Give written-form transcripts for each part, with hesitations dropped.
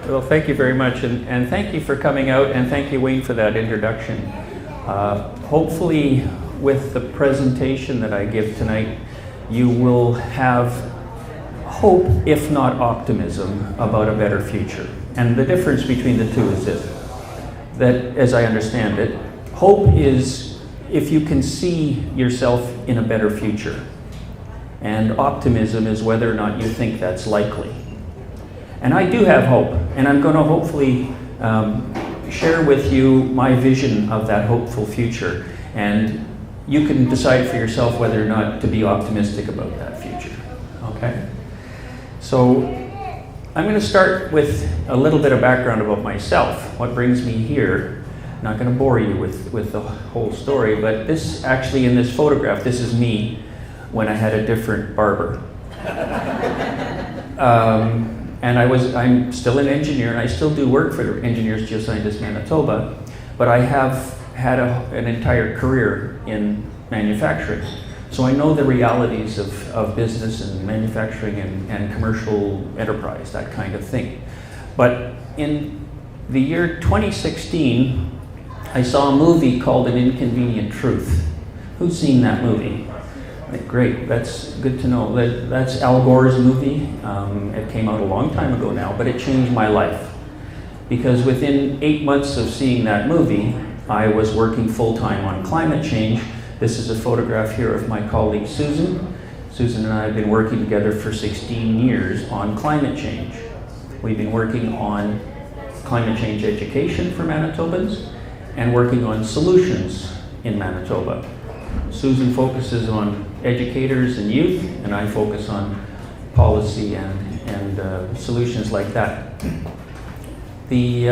Well, thank you very much, and thank you for coming out, and thank you, Wayne, for that introduction. Hopefully, with the presentation that I give tonight, you will have hope, if not optimism, about a better future. And the difference between the two is this, that as I understand it, hope is if you can see yourself in a better future. And optimism is whether or not you think that's likely. And I do have hope, and I'm going to hopefully share with you my vision of that hopeful future. And you can decide for yourself whether or not to be optimistic about that future. Okay? So I'm going to start with a little bit of background about myself, what brings me here. I'm not going to bore you with the whole story, but this actually, in this photograph, this is me when I had a different barber. And I'm still an engineer, and I still do work for Engineers Geoscientists Manitoba, but I have had an entire career in manufacturing. So I know the realities of business and manufacturing and commercial enterprise, that kind of thing. But in the year 2016, I saw a movie called An Inconvenient Truth. Who's seen that movie? Great, that's good to know. That's Al Gore's movie. It came out a long time ago now, but it changed my life. Because within 8 months of seeing that movie, I was working full-time on climate change. This is a photograph here of my colleague Susan. Susan and I have been working together for 16 years on climate change. We've been working on climate change education for Manitobans and working on solutions in Manitoba. Susan focuses on educators and youth, and I focus on policy and solutions like that. The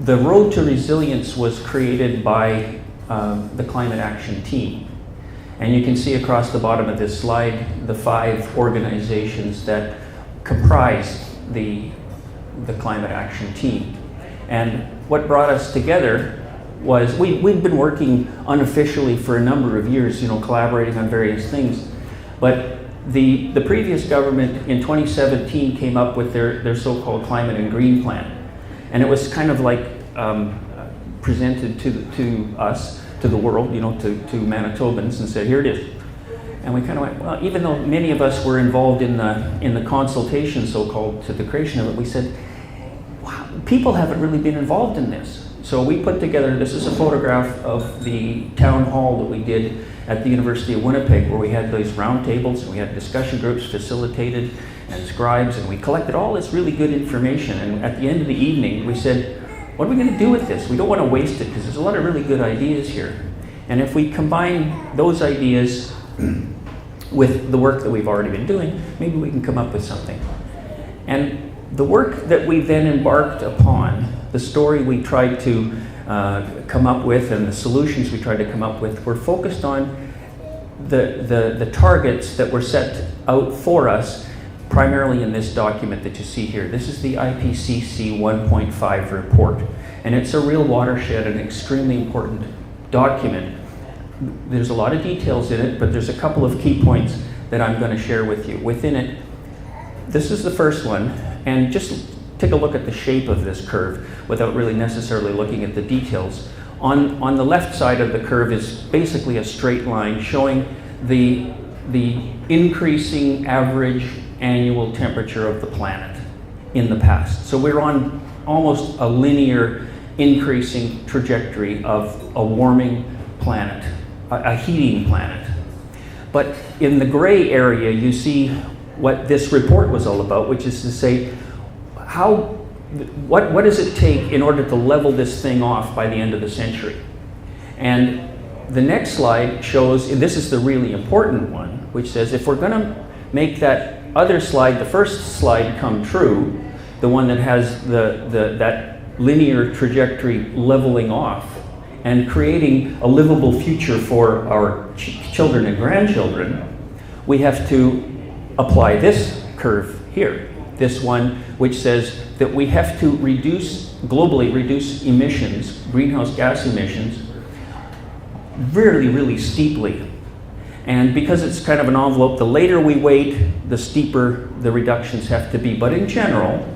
Road to Resilience was created by the Climate Action Team. And you can see across the bottom of this slide the 5 organizations that comprise the Climate Action Team. And what brought us together was we'd been working unofficially for a number of years, collaborating on various things. But the previous government in 2017 came up with their so-called Climate and Green Plan. And it was kind of like presented to us, to the world, to Manitobans, and said, here it is. And we kind of went, well, even though many of us were involved in the consultation, so-called, to the creation of it, we said, wow, people haven't really been involved in this. So we put together, this is a photograph of the town hall that we did at the University of Winnipeg, where we had these round tables, and we had discussion groups facilitated, and scribes, and we collected all this really good information. And at the end of the evening, we said, what are we going to do with this? We don't want to waste it, because there's a lot of really good ideas here. And if we combine those ideas with the work that we've already been doing, maybe we can come up with something. And the work that we then embarked upon, the story we tried to come up with, and the solutions we tried to come up with, were focused on the targets that were set out for us, primarily in this document that you see here. This is the IPCC 1.5 report, and it's a real watershed, an extremely important document. There's a lot of details in it, but there's a couple of key points that I'm going to share with you. Within it, this is the first one, and just take a look at the shape of this curve without really necessarily looking at the details. On the left side of the curve is basically a straight line showing the increasing average annual temperature of the planet in the past. So we're on almost a linear increasing trajectory of a warming planet, a heating planet. But in the gray area, you see what this report was all about, which is to say, what does it take in order to level this thing off by the end of the century? And the next slide shows, and this is the really important one, which says if we're going to make that other slide, the first slide, come true, the one that has that linear trajectory leveling off and creating a livable future for our children and grandchildren, we have to apply this curve here. This one, which says that we have to globally reduce emissions, greenhouse gas emissions, really, really steeply. And because it's kind of an envelope, the later we wait, the steeper the reductions have to be. But in general,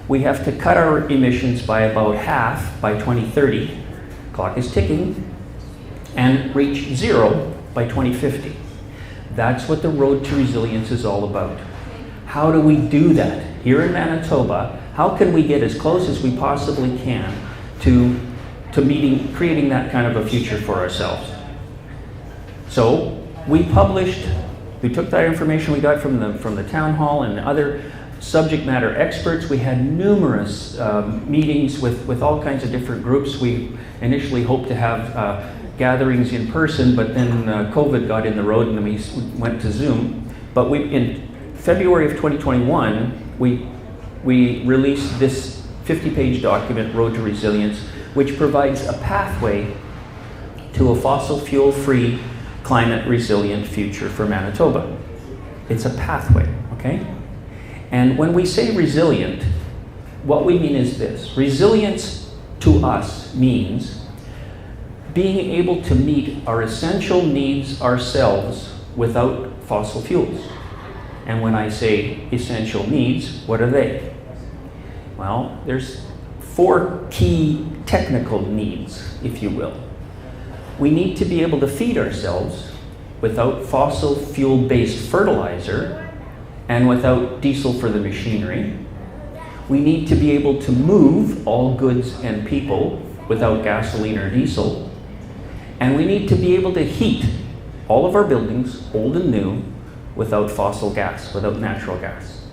We have to cut our emissions by about half by 2030, clock is ticking, and reach zero by 2050. That's what the road to resilience is all about. How do we do that? Here in Manitoba, how can we get as close as we possibly can to creating that kind of a future for ourselves? So we took that information we got from the town hall and other subject matter experts. We had numerous meetings with all kinds of different groups. We initially hoped to have gatherings in person, but then COVID got in the road and then we went to Zoom. But in February of 2021, we released this 50-page document, Road to Resilience, which provides a pathway to a fossil fuel-free, climate-resilient future for Manitoba. It's a pathway, okay? And when we say resilient, what we mean is this. Resilience to us means being able to meet our essential needs ourselves without fossil fuels. And when I say essential needs, what are they? Well, there's 4 key technical needs, if you will. We need to be able to feed ourselves without fossil fuel-based fertilizer and without diesel for the machinery. We need to be able to move all goods and people without gasoline or diesel. And we need to be able to heat all of our buildings, old and new, without fossil gas, without natural gas.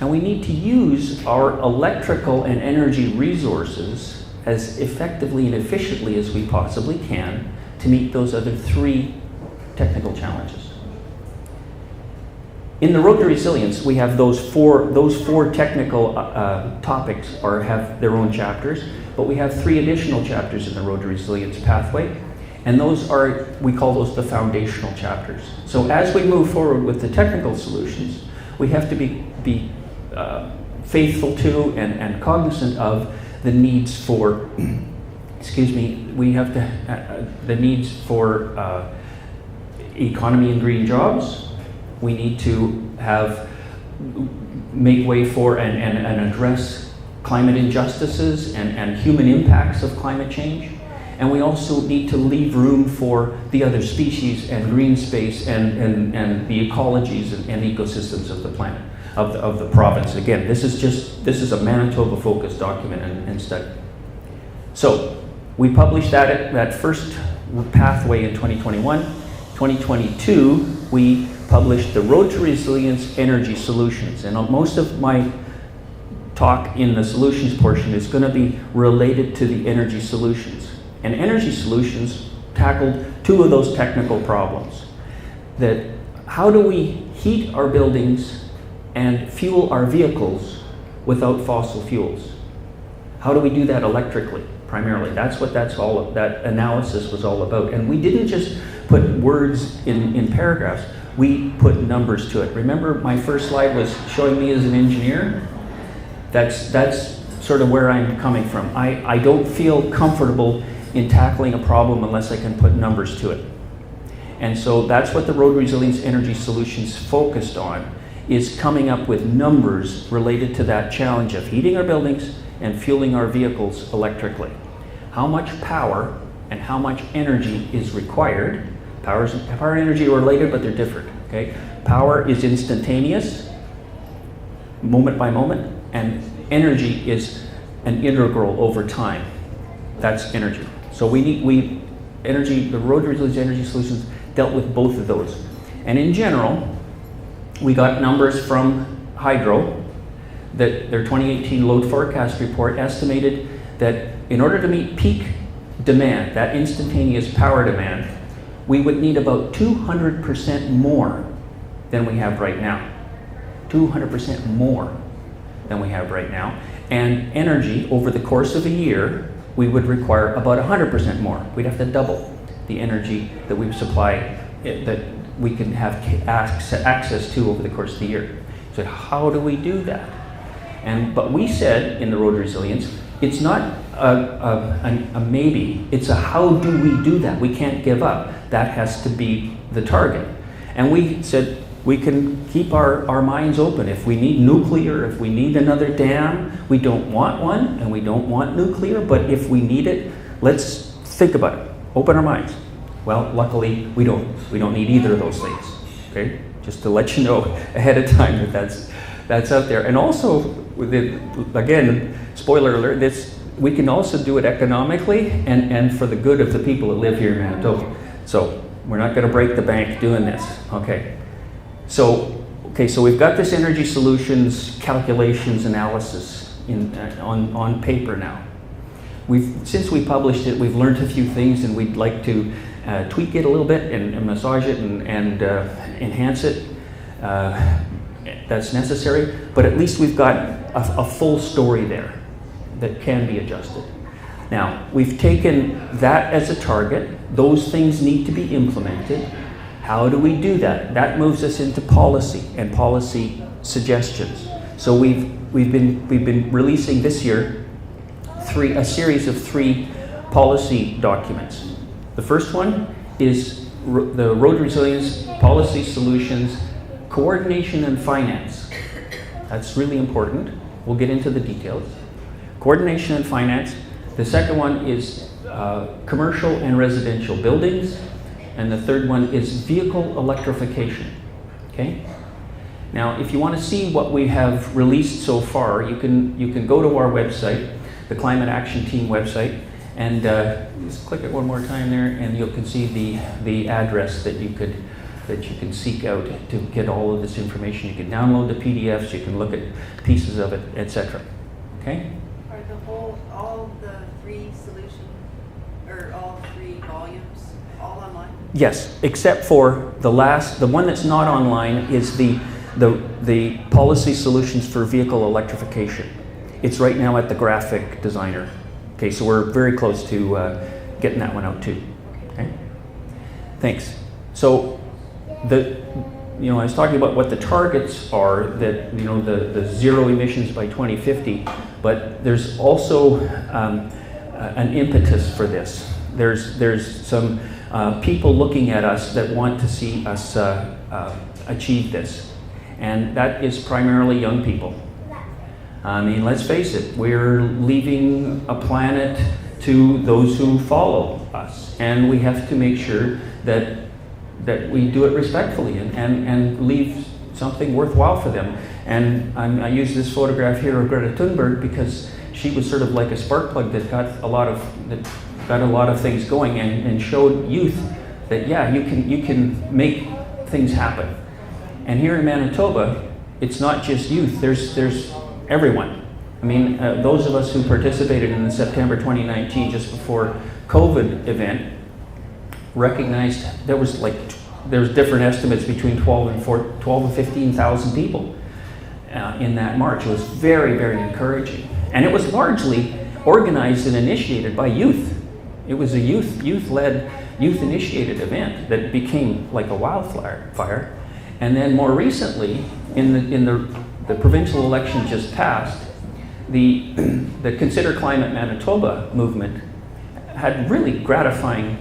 And we need to use our electrical and energy resources as effectively and efficiently as we possibly can to meet those other 3 technical challenges. In the Road to Resilience, we have those four technical topics have their own chapters, but we have 3 additional chapters in the Road to Resilience pathway, and we call those the foundational chapters. So as we move forward with the technical solutions, we have to be faithful to and cognizant of the needs for, the needs for economy and green jobs. We need to make way for and address climate injustices and human impacts of climate change. And we also need to leave room for the other species and green space and the ecologies and ecosystems of the planet, of the province. Again, this is a Manitoba-focused document and study. So we published that first pathway in 2021. 2022, we published the Road to Resilience Energy Solutions. And most of my talk in the solutions portion is going to be related to the energy solutions. And energy solutions tackled 2 of those technical problems. That how do we heat our buildings and fuel our vehicles without fossil fuels? How do we do that electrically, primarily? That's what that analysis was all about. And we didn't just put words in paragraphs, we put numbers to it. Remember my first slide was showing me as an engineer? That's sort of where I'm coming from. I don't feel comfortable in tackling a problem unless I can put numbers to it. And so that's what the Road Resilience Energy Solutions focused on, is coming up with numbers related to that challenge of heating our buildings and fueling our vehicles electrically. How much power and how much energy is required. Power and energy are related, but they're different. Okay? Power is instantaneous, moment by moment, and energy is an integral over time. That's energy. So the Road to Resilience Energy Solutions dealt with both of those. And in general, we got numbers from Hydro that their 2018 load forecast report estimated that in order to meet peak demand, that instantaneous power demand, we would need about 200% more than we have right now. 200% more than we have right now. And energy, over the course of a year, we would require about 100% more. We'd have to double the energy that we supply, that we can have access to over the course of the year. So how do we do that? But we said in the Road to Resilience, it's not a maybe, it's a how do we do that? We can't give up. That has to be the target. And we said we can keep our minds open. If we need nuclear, if we need another dam, we don't want one and we don't want nuclear, but if we need it, let's think about it. Open our minds. Well, luckily, we don't need either of those things. Okay, just to let you know ahead of time that's out there. And also, again, spoiler alert, we can also do it economically and for the good of the people that live here in Manitoba. So we're not going to break the bank doing this. Okay. So we've got this energy solutions calculations analysis on paper now. Since we published it, we've learned a few things, and we'd like to tweak it a little bit and massage it and enhance it. That's necessary, but at least we've got a full story there that can be adjusted. Now, we've taken that as a target. Those things need to be implemented. How do we do that? That moves us into policy and policy suggestions. So we've been releasing this year a series of 3 policy documents. The first one is the Road Resilience Policy Solutions Coordination and Finance. That's really important. We'll get into the details. Coordination and finance. The second one is commercial and residential buildings. And the third one is vehicle electrification. Okay? Now, if you want to see what we have released so far, you can go to our website, the Climate Action Team website, and just click it one more time there, and you can see the address that you can seek out to get all of this information. You can download the PDFs, you can look at pieces of it, etc. Okay? Are all the 3 solutions, or all 3 volumes, all online? Yes, except for the one that's not online is the policy solutions for vehicle electrification. It's right now at the graphic designer. Okay, so we're very close to getting that one out too. Okay, thanks. So I was talking about what the targets are, that the zero emissions by 2050, but there's also an impetus for this. There's some people looking at us that want to see us achieve this, and that is primarily young people. I mean, let's face it, we're leaving a planet to those who follow us, and we have to make sure that we do it respectfully and leave something worthwhile for them. And I use this photograph here of Greta Thunberg because she was sort of like a spark plug that got a lot of things going and showed youth that you can make things happen. And here in Manitoba, it's not just youth. There's everyone. I mean, those of us who participated in the September 2019, just before COVID event, recognized there was different estimates between 12 and 15,000 people in that march. It was very, very encouraging, and it was largely organized and initiated by youth. It was a youth-led, youth-initiated event that became like a wildfire. And then more recently, in the provincial election just passed, the Consider Climate Manitoba movement had really gratifying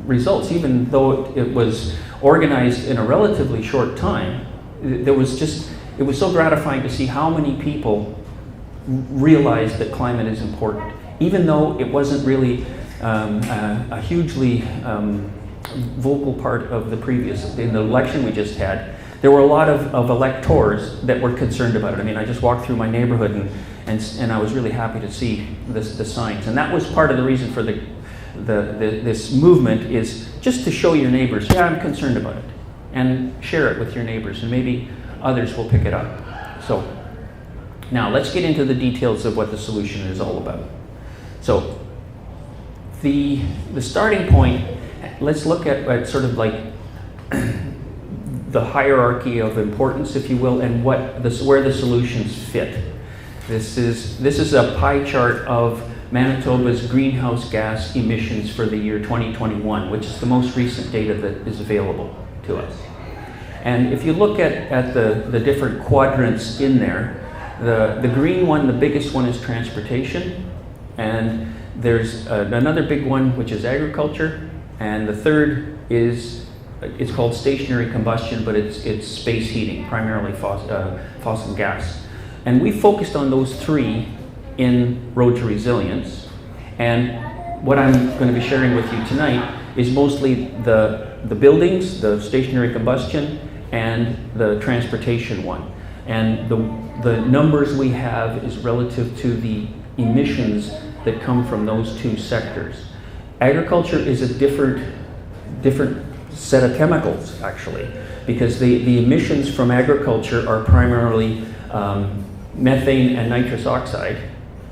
results, even though it was organized in a relatively short time. It was so gratifying to see how many people realized that climate is important, even though it wasn't really a hugely vocal part of in the election we just had. There were a lot of electors that were concerned about it. I mean, I just walked through my neighborhood and I was really happy to see the signs. And that was part of the reason for this movement, is just to show your neighbors, yeah, I'm concerned about it, and share it with your neighbors, and maybe others will pick it up. So now let's get into the details of what the solution is all about. So the starting point, let's look at sort of like the hierarchy of importance, if you will, and where the solutions fit. This is a pie chart of Manitoba's greenhouse gas emissions for the year 2021, which is the most recent data that is available to us. And if you look at the different quadrants in there, the green one, the biggest one, is transportation, and there's another big one, which is agriculture, and the third is it's called stationary combustion, but it's space heating, primarily fossil gas. And we focused on those three in Road to Resilience. And what I'm going to be sharing with you tonight is mostly the buildings, the stationary combustion, and the transportation one. And the numbers we have is relative to the emissions that come from those two sectors. Agriculture is a different set of chemicals, actually, because the emissions from agriculture are primarily methane and nitrous oxide,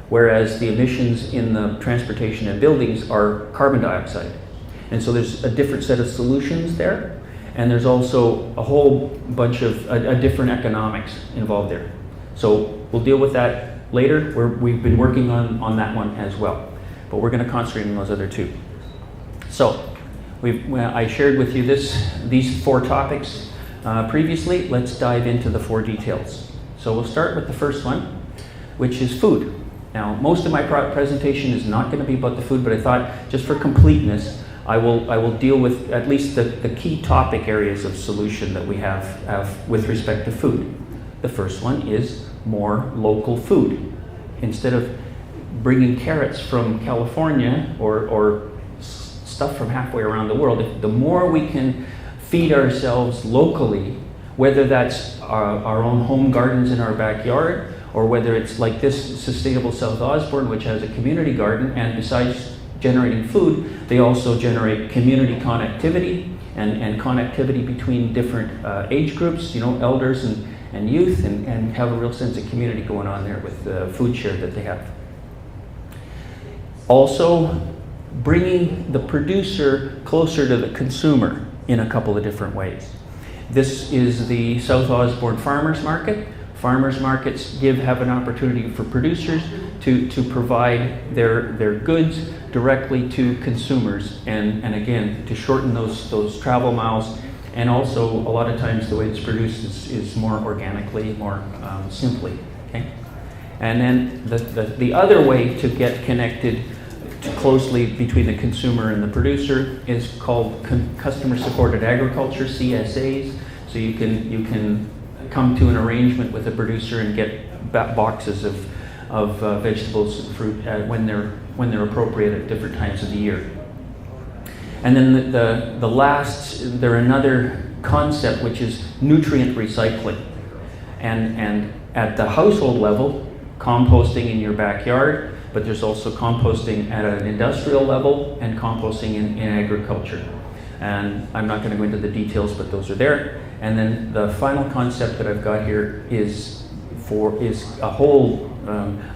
whereas the emissions in the transportation and buildings are carbon dioxide. And so there's a different set of solutions there, and there's also a whole bunch of a different economics involved there. So we'll deal with that later. We've been working on that one as well, but we're going to concentrate on those other two. So I shared with you these four topics previously. Let's dive into the four details. So we'll start with the first one, which is food. Now, most of my presentation is not going to be about the food, but I thought just for completeness, I will deal with at least the key topic areas of solution that we have with respect to food. The first one is more local food. Instead of bringing carrots from California or stuff from halfway around the world, the more we can feed ourselves locally, whether that's our own home gardens in our backyard, or whether it's like this Sustainable South Osborne, which has a community garden, and besides generating food, they also generate community connectivity and connectivity between different age groups, elders and youth, and have a real sense of community going on there with the food share that they have. Also, bringing the producer closer to the consumer in a couple of different ways. This is the South Osborne Farmers Market. Farmers markets have an opportunity for producers to provide their goods directly to consumers, and again, to shorten those travel miles, and also a lot of times the way it's produced is more organically, more simply. Okay? And then the other way to get connected closely between the consumer and the producer is called customer supported agriculture, CSAs. So you can come to an arrangement with a producer and get boxes of vegetables and fruit when they're appropriate at different times of the year. And then there another concept, which is nutrient recycling, and at the household level, composting in your backyard, but there's also composting at an industrial level and composting in agriculture. And I'm not going to go into the details, but those are there. And then the final concept that I've got here is a whole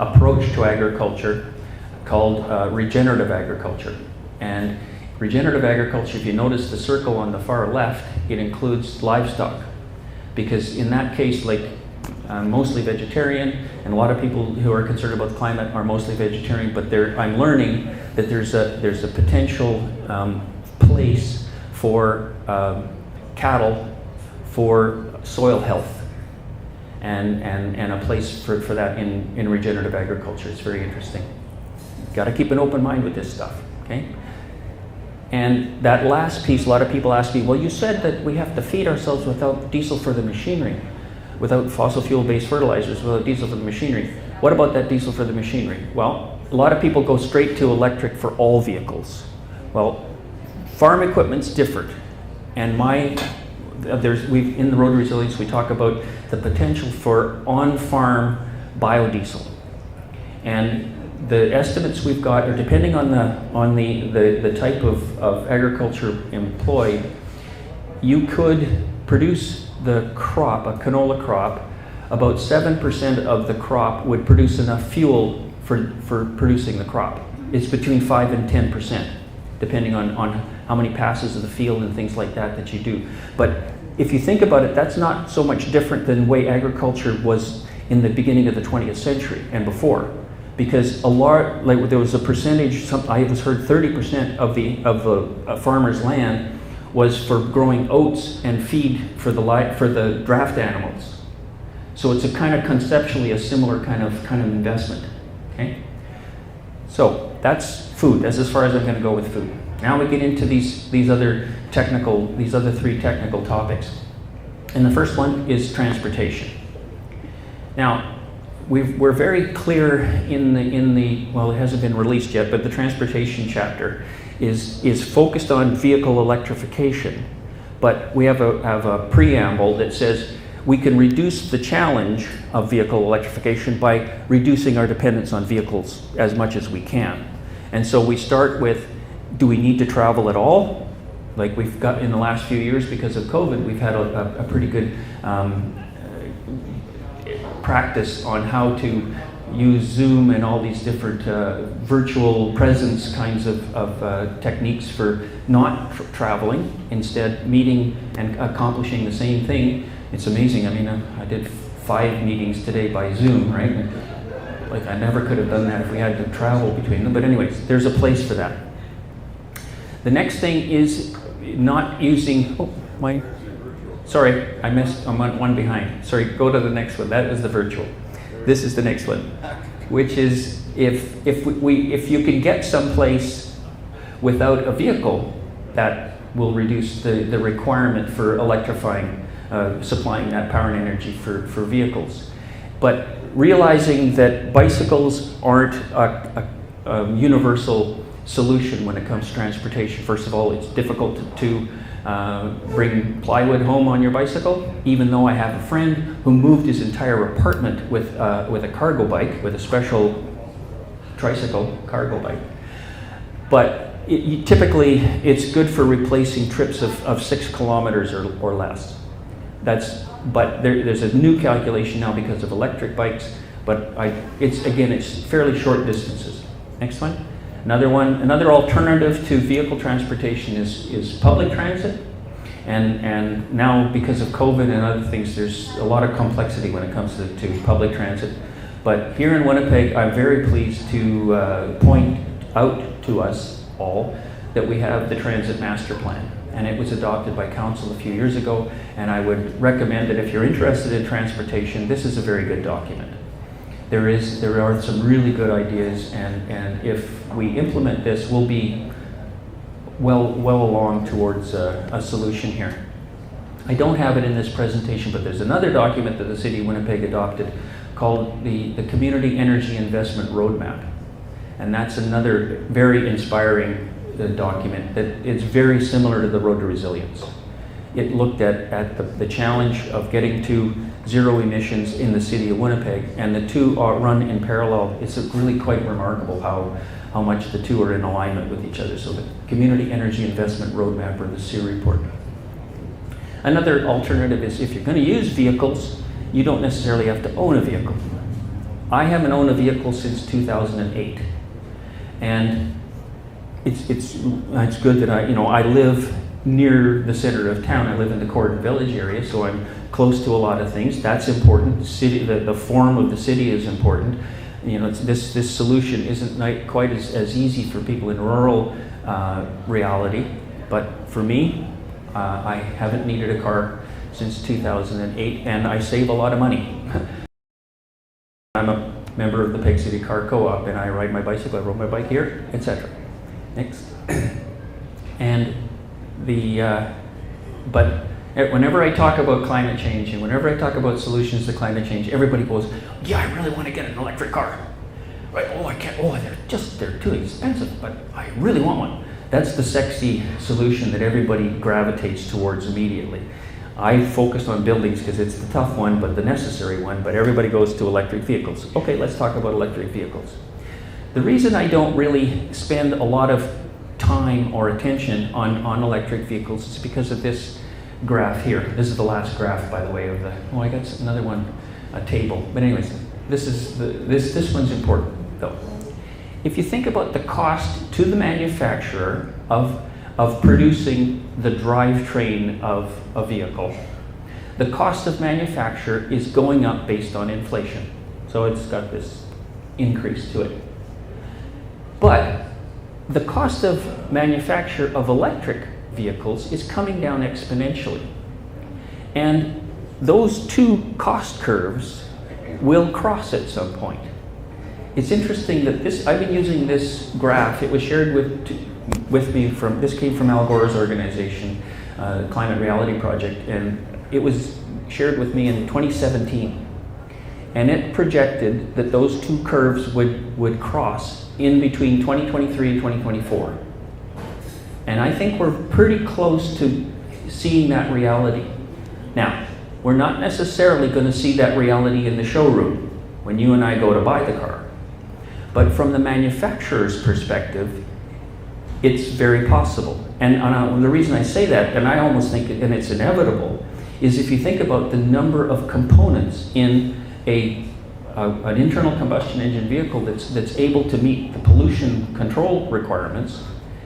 approach to agriculture called regenerative agriculture. And regenerative agriculture, if you notice the circle on the far left, it includes livestock, because in that case, like I'm mostly vegetarian, and a lot of people who are concerned about the climate are mostly vegetarian. But I'm learning that there's a potential place for cattle, for soil health, and a place for that in regenerative agriculture. It's very interesting. Got to keep an open mind with this stuff, okay? And that last piece, a lot of people ask me, well, you said that we have to feed ourselves without diesel for the machinery, without fossil fuel-based fertilizers, without diesel for the machinery. What about that diesel for the machinery? Well, a lot of people go straight to electric for all vehicles. Well, farm equipment's different, and in the Road to Resilience, we talk about the potential for on-farm biodiesel. And the estimates we've got are, depending on the type of agriculture employed, you could produce the crop, a canola crop, about 7% of the crop would produce enough fuel for producing the crop. It's between 5 and 10%, depending on how many passes of the field and things like that you do. But if you think about it, that's not so much different than the way agriculture was in the beginning of the 20th century and before. Because there was a percentage, I was heard 30% of the farmer's land was for growing oats and feed for the draft animals. So it's a kind of conceptually a similar kind of investment. Okay? So that's food. That's as far as I'm going to go with food. Now we get into these other three technical topics. And the first one is transportation. Now, we're very clear in the well, it hasn't been released yet, but the transportation chapter is focused on vehicle electrification. But we have a preamble that says we can reduce the challenge of vehicle electrification by reducing our dependence on vehicles as much as we can. And so we start with, do we need to travel at all? Like we've got in the last few years because of COVID, we've had a pretty good practice on how to use Zoom and all these different virtual presence kinds of techniques for not traveling, instead meeting and accomplishing the same thing. It's amazing. I mean, I did 5 meetings today by Zoom, right? Like I never could have done that if we had to travel between them. But anyways, there's a place for that. The next thing is not using, sorry, I'm on one behind. Sorry, go to the next one. That is the virtual. This is the next one, which is if you can get someplace without a vehicle, that will reduce the requirement for electrifying, supplying that power and energy for vehicles. But realizing that bicycles aren't a universal solution when it comes to transportation. First of all, it's difficult to bring plywood home on your bicycle, even though I have a friend who moved his entire apartment with a cargo bike, with a special tricycle cargo bike. But typically, it's good for replacing trips of 6 kilometers or less. But there's a new calculation now because of electric bikes, but it's fairly short distances. Next one. Another alternative to vehicle transportation is public transit. And now because of COVID and other things, there's a lot of complexity when it comes to public transit. But here in Winnipeg, I'm very pleased to point out to us all that we have the Transit Master Plan. And it was adopted by Council a few years ago, and I would recommend that if you're interested in transportation, this is a very good document. There are some really good ideas, and if we implement this, we'll be well along towards a solution here. I don't have it in this presentation, but there's another document that the City of Winnipeg adopted called the Community Energy Investment Roadmap. And that's another very inspiring document that is very similar to the Road to Resilience. It looked at the challenge of getting to zero emissions in the City of Winnipeg, and the two are run in parallel. It's really quite remarkable how much the two are in alignment with each other. So the Community Energy Investment Roadmap, or the CER report. Another alternative is if you're going to use vehicles, you don't necessarily have to own a vehicle. I haven't owned a vehicle since 2008, and it's good that I live near the center of town. I live in the Curt Village area, so I'm close to a lot of things. That's important. The form of the city is important. This solution isn't quite as easy for people in rural reality, but for me, I haven't needed a car since 2008, and I save a lot of money. I'm a member of the Peg City Car Co-op, and I ride my bicycle. I rode my bike here, etc. Next. And but whenever I talk about climate change and whenever I talk about solutions to climate change, everybody goes, yeah, I really want to get an electric car. Right? Oh, I can't. Oh, they're too expensive, but I really want one. That's the sexy solution that everybody gravitates towards immediately. I focused on buildings because it's the tough one, but the necessary one, but everybody goes to electric vehicles. Okay, let's talk about electric vehicles. The reason I don't really spend a lot of time or attention on electric vehicles is because of this graph here. This is the last graph, by the way, of the, I got another one, a table. But anyways, this one's important, though. If you think about the cost to the manufacturer of producing the drivetrain of a vehicle, the cost of manufacture is going up based on inflation. So it's got this increase to it. But the cost of manufacture of electric vehicles is coming down exponentially. And those two cost curves will cross at some point. It's interesting that I've been using this graph. It was shared with with me this came from Al Gore's organization, Climate Reality Project, and it was shared with me in 2017. And it projected that those two curves would cross in between 2023 and 2024. And I think we're pretty close to seeing that reality. Now, we're not necessarily going to see that reality in the showroom when you and I go to buy the car. But from the manufacturer's perspective, it's very possible. And the reason I say that, and I almost think, and it's inevitable, is if you think about the number of components in an internal combustion engine vehicle that's able to meet the pollution control requirements,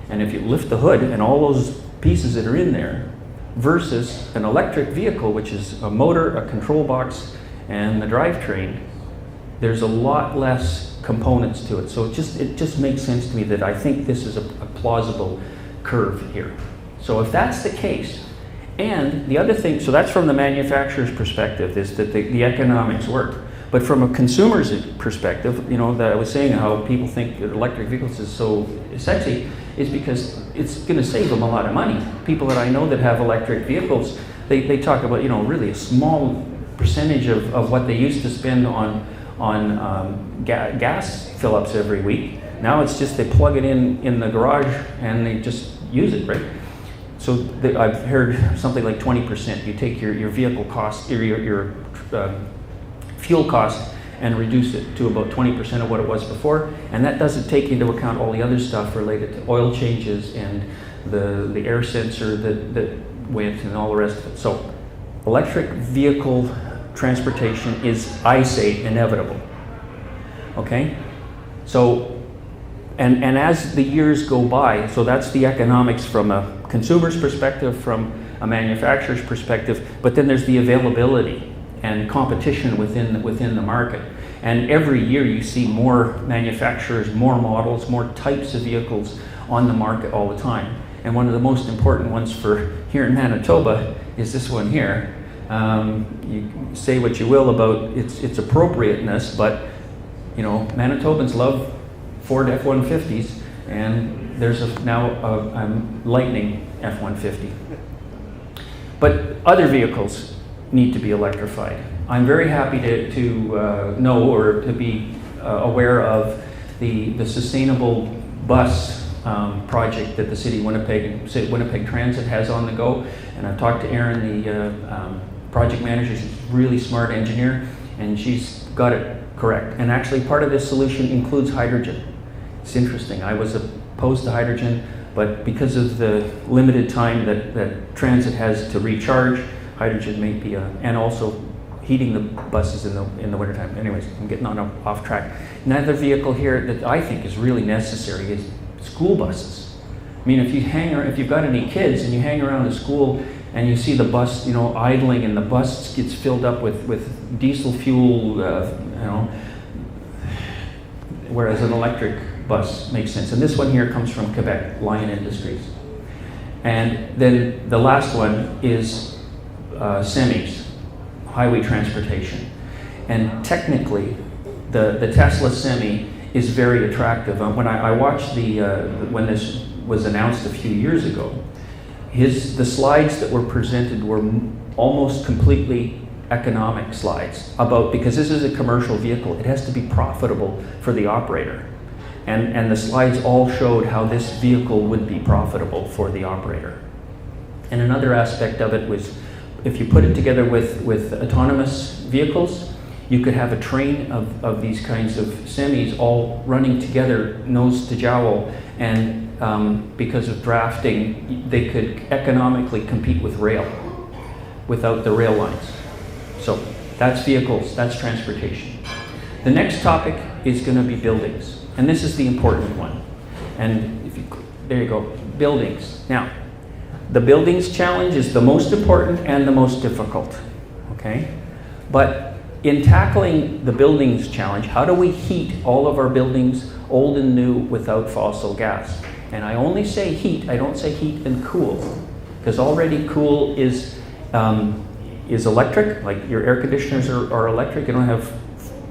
and if you lift the hood and all those pieces that are in there, versus an electric vehicle, which is a motor, a control box, and the drivetrain, there's a lot less components to it. So it just makes sense to me that I think this is a plausible curve here. So if that's the case, and the other thing, so that's from the manufacturer's perspective, is that the economics work. But from a consumer's perspective, that I was saying how people think that electric vehicles is so sexy, is because it's going to save them a lot of money. People that I know that have electric vehicles, they talk about, really a small percentage of what they used to spend on gas fill-ups every week. Now it's just they plug it in the garage and they just use it, right? So I've heard something like 20%. You take your vehicle cost, or your fuel cost, and reduce it to about 20% of what it was before. And that doesn't take into account all the other stuff related to oil changes and the air sensor that went and all the rest of it. So electric vehicle transportation is, I say, inevitable. Okay? So, and as the years go by, so that's the economics from a consumer's perspective, from a manufacturer's perspective, but then there's the availability and competition within the market. And every year you see more manufacturers, more models, more types of vehicles on the market all the time. And one of the most important ones for here in Manitoba is this one here. You say what you will about its appropriateness, but Manitobans love Ford F-150s, and there's now a Lightning F-150. But other vehicles need to be electrified. I'm very happy to know or to be aware of the sustainable bus project that the City of Winnipeg Transit has on the go. And I've talked to Erin, the project manager. She's a really smart engineer, and she's got it correct. And actually part of this solution includes hydrogen. It's interesting. I was opposed to hydrogen, but because of the limited time that transit has to recharge, hydrogen may be and also heating the buses in the wintertime. Anyways, I'm getting off track. Another vehicle here that I think is really necessary is school buses. I mean, if you've got any kids and you hang around the school and you see the bus, idling, and the bus gets filled up with diesel fuel, whereas an electric bus makes sense. And this one here comes from Quebec, Lion Industries. And then the last one is semis, highway transportation. And technically, the Tesla Semi is very attractive. When I watched when this was announced a few years ago, the slides that were presented were almost completely economic slides because this is a commercial vehicle. It has to be profitable for the operator. And the slides all showed how this vehicle would be profitable for the operator. And another aspect of it was, if you put it together with autonomous vehicles, you could have a train of these kinds of semis all running together, nose to jowl, and because of drafting, they could economically compete with rail without the rail lines. So that's vehicles, that's transportation. The next topic is going to be buildings, and this is the important one. And there you go, buildings. Now, the buildings challenge is the most important and the most difficult, okay? But in tackling the buildings challenge, how do we heat all of our buildings, old and new, without fossil gas? And I only say heat, I don't say heat and cool, because already cool is electric, like your air conditioners are electric, you don't have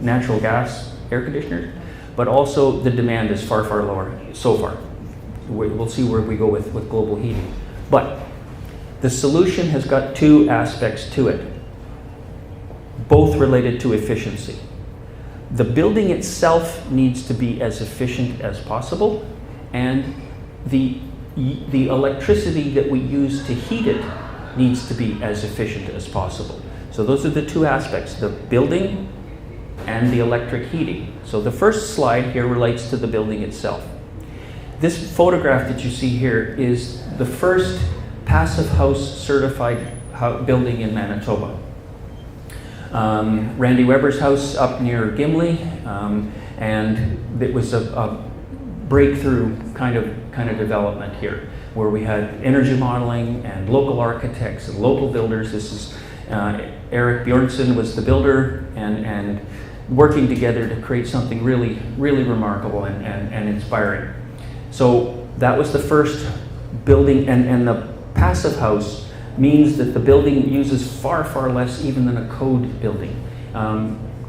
natural gas air conditioners, but also the demand is far, far lower, so far. we'll see where we go with global heating. But the solution has got two aspects to it, both related to efficiency. The building itself needs to be as efficient as possible, and the electricity that we use to heat it needs to be as efficient as possible. So those are the two aspects, the building and the electric heating. So the first slide here relates to the building itself. This photograph that you see here is the first passive house certified building in Manitoba. Randy Weber's house up near Gimli, and it was a breakthrough kind of development here, where we had energy modeling and local architects and local builders. This is Eric Bjornsson was the builder, and working together to create something really, really remarkable and inspiring. So that was the first building, and the passive house means that the building uses far, far less even than a code building.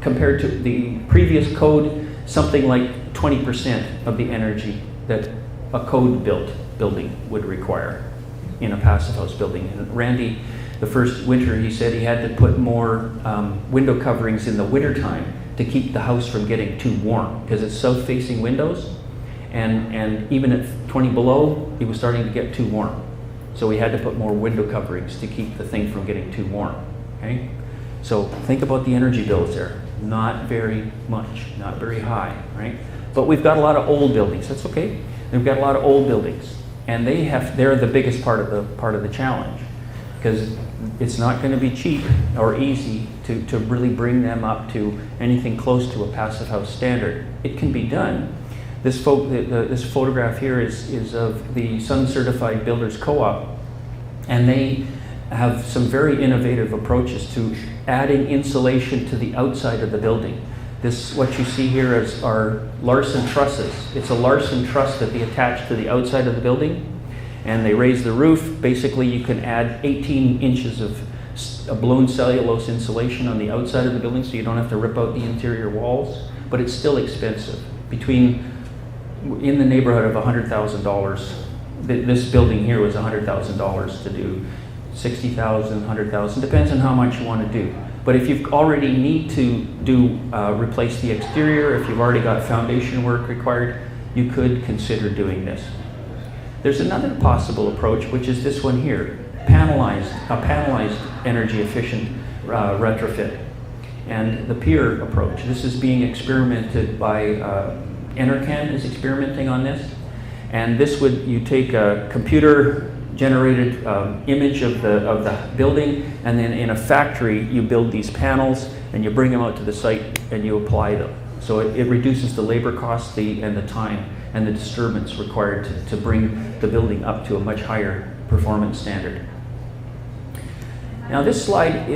Compared to the previous code, something like 20% of the energy that a code built building would require in a passive house building. And Randy, the first winter, he said he had to put more window coverings in the wintertime to keep the house from getting too warm, because it's south-facing windows, and even at 20 below, it was starting to get too warm. So we had to put more window coverings to keep the thing from getting too warm, okay? So think about the energy bills there. Not very much, not very high, right? But we've got a lot of old buildings, that's okay. We've got a lot of old buildings, and they're the biggest part of the challenge, because it's not going to be cheap or easy to really bring them up to anything close to a passive house standard. It can be done. This photograph here is of the Sun Certified Builders Co-op, and they have some very innovative approaches to adding insulation to the outside of the building. What you see here are Larson trusses. It's a Larson truss that they attach to the outside of the building, and they raise the roof. Basically, you can add 18 inches of blown cellulose insulation on the outside of the building, so you don't have to rip out the interior walls, but it's still expensive. In the neighborhood of $100,000. This building here was $100,000 to do. 60,000, 100,000, depends on how much you want to do. But if you already need to replace the exterior, if you've already got foundation work required, you could consider doing this. There's another possible approach, which is this one here, a panelized energy efficient retrofit. And the pier approach. This is being experimented by Enercan is experimenting on this. And this you take a computer generated image of the building, and then in a factory you build these panels and you bring them out to the site and you apply them. So it reduces the labor costs and the time and the disturbance required to bring the building up to a much higher performance standard. Now this slide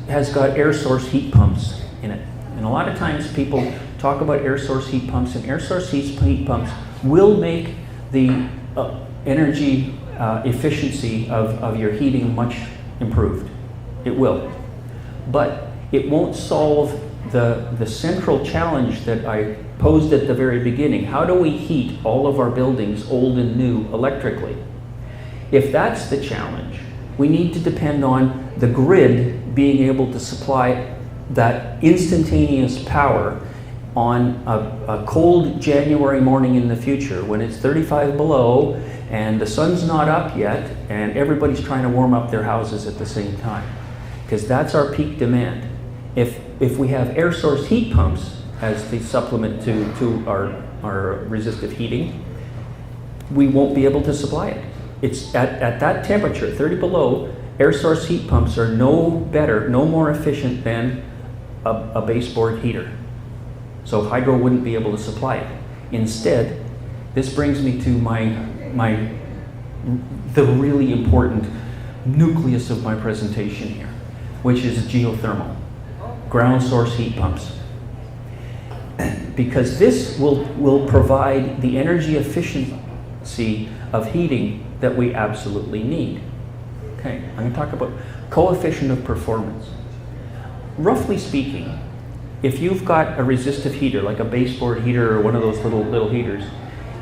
has got air source heat pumps in it. And a lot of times people talk about air source heat pumps, and air source heat pumps will make the energy efficiency of your heating much improved. It will. But it won't solve the central challenge that I posed at the very beginning. How do we heat all of our buildings, old and new, electrically? If that's the challenge, we need to depend on the grid being able to supply that instantaneous power on a cold January morning in the future when it's 35 below and the sun's not up yet and everybody's trying to warm up their houses at the same time, because that's our peak demand. If we have air source heat pumps as the supplement to our resistive heating, we won't be able to supply it. It's at that temperature, 30 below, air source heat pumps are no better, no more efficient than a baseboard heater. So hydro wouldn't be able to supply it. Instead, this brings me to the really important nucleus of my presentation here, which is geothermal, ground source heat pumps. Because this will provide the energy efficiency of heating that we absolutely need. Okay, I'm going to talk about coefficient of performance. Roughly speaking, if you've got a resistive heater, like a baseboard heater or one of those little heaters,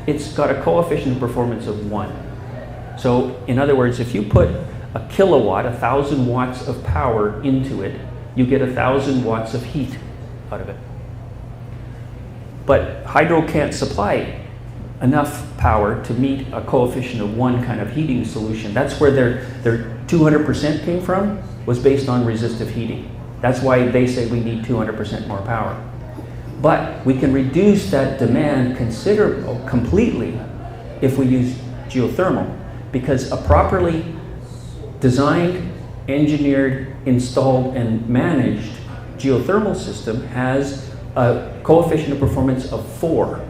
it's got a coefficient of performance of 1. So in other words, if you put a kilowatt, 1,000 watts of power into it, you get 1,000 watts of heat out of it. But hydro can't supply enough power to meet a coefficient of 1 kind of heating solution. That's where their 200% came from, was based on resistive heating. That's why they say we need 200% more power. But we can reduce that demand completely if we use geothermal, because a properly designed, engineered, installed, and managed geothermal system has a coefficient of performance of 4,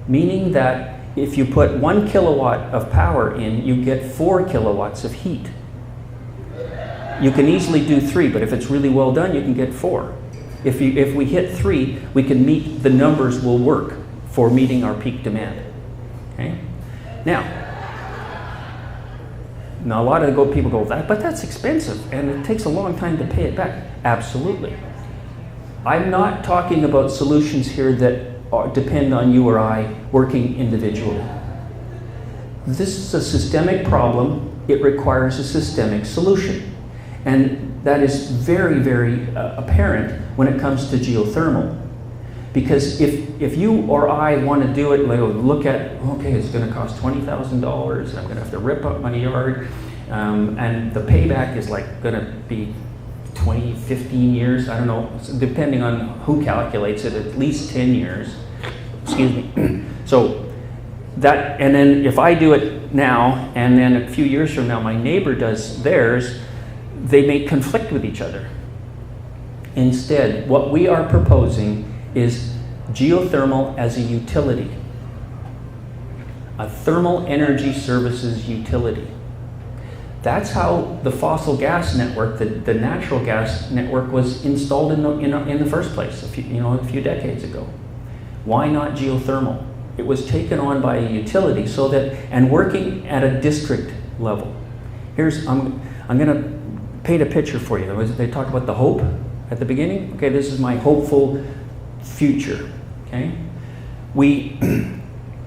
meaning that if you put 1 kilowatt of power in, you get 4 kilowatts of heat. You can easily do 3, but if it's really well done, you can get 4. If we hit 3, we can meet, the numbers will work for meeting our peak demand. Okay? Now a lot of people go, but that's expensive and it takes a long time to pay it back. Absolutely. I'm not talking about solutions here that depend on you or I working individually. This is a systemic problem. It requires a systemic solution. And that is very, very apparent when it comes to geothermal. Because if you or I want to do it, like look at, okay, it's going to cost $20,000, I'm going to have to rip up my yard, and the payback is like going to be 20, 15 years, I don't know, depending on who calculates it, at least 10 years. Excuse me. So that, and then if I do it now, and then a few years from now my neighbor does theirs, they may conflict with each other. Instead, what we are proposing is geothermal as a utility, a thermal energy services utility. That's how the fossil gas network, the natural gas network, was installed in the first place a few decades ago. Why not geothermal? It was taken on by a utility so that, and working at a district level. I'm going to paint a picture for you. They talked about the hope at the beginning. Okay, this is my hopeful future. Okay,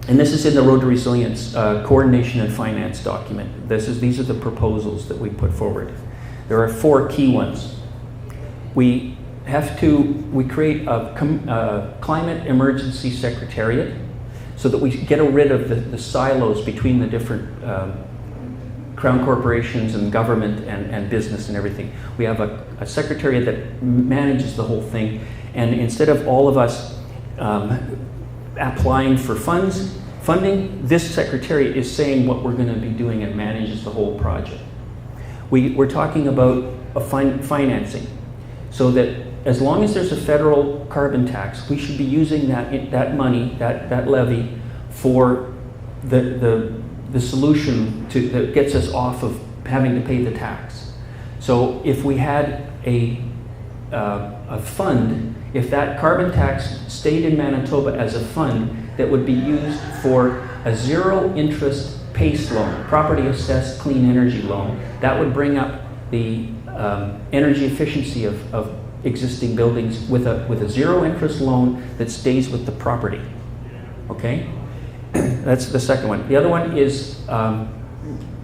and this is in the Road to Resilience Coordination and Finance document. These are the proposals that we put forward. There are 4 key ones. We create a climate emergency secretariat so that we get rid of the silos between the different crown corporations and government and business and everything. We have a secretariat that manages the whole thing, and instead of all of us applying for funding, this secretariat is saying what we're going to be doing and manages the whole project. We're talking about financing, so that as long as there's a federal carbon tax, we should be using that money, that levy, for the solution that gets us off of having to pay the tax. So if we had a fund, if that carbon tax stayed in Manitoba as a fund that would be used for a zero interest PACE loan, property assessed clean energy loan, that would bring up the energy efficiency of existing buildings with a zero interest loan that stays with the property. Okay? That's the second one. The other one is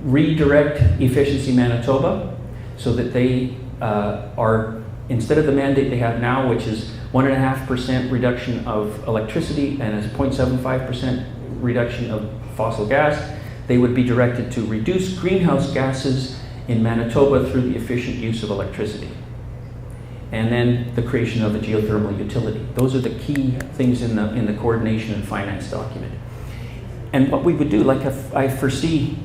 redirect Efficiency Manitoba, so that they are, instead of the mandate they have now, which is 1.5% reduction of electricity and a 0.75% reduction of fossil gas, they would be directed to reduce greenhouse gases in Manitoba through the efficient use of electricity. And then the creation of a geothermal utility. Those are the key things in the coordination and finance document. And what we would do, like I foresee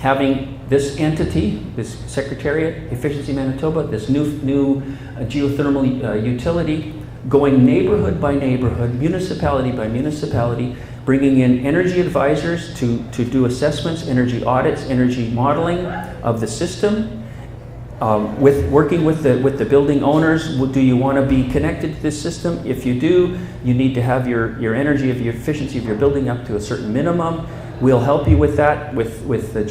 having this entity, this Secretariat, Efficiency Manitoba, this new geothermal utility, going neighborhood by neighborhood, municipality by municipality, bringing in energy advisors to do assessments, energy audits, energy modeling of the system, working with the building owners. Do you want to be connected to this system? If you do, you need to have your energy of your efficiency of your building up to a certain minimum. We'll help you with that, with the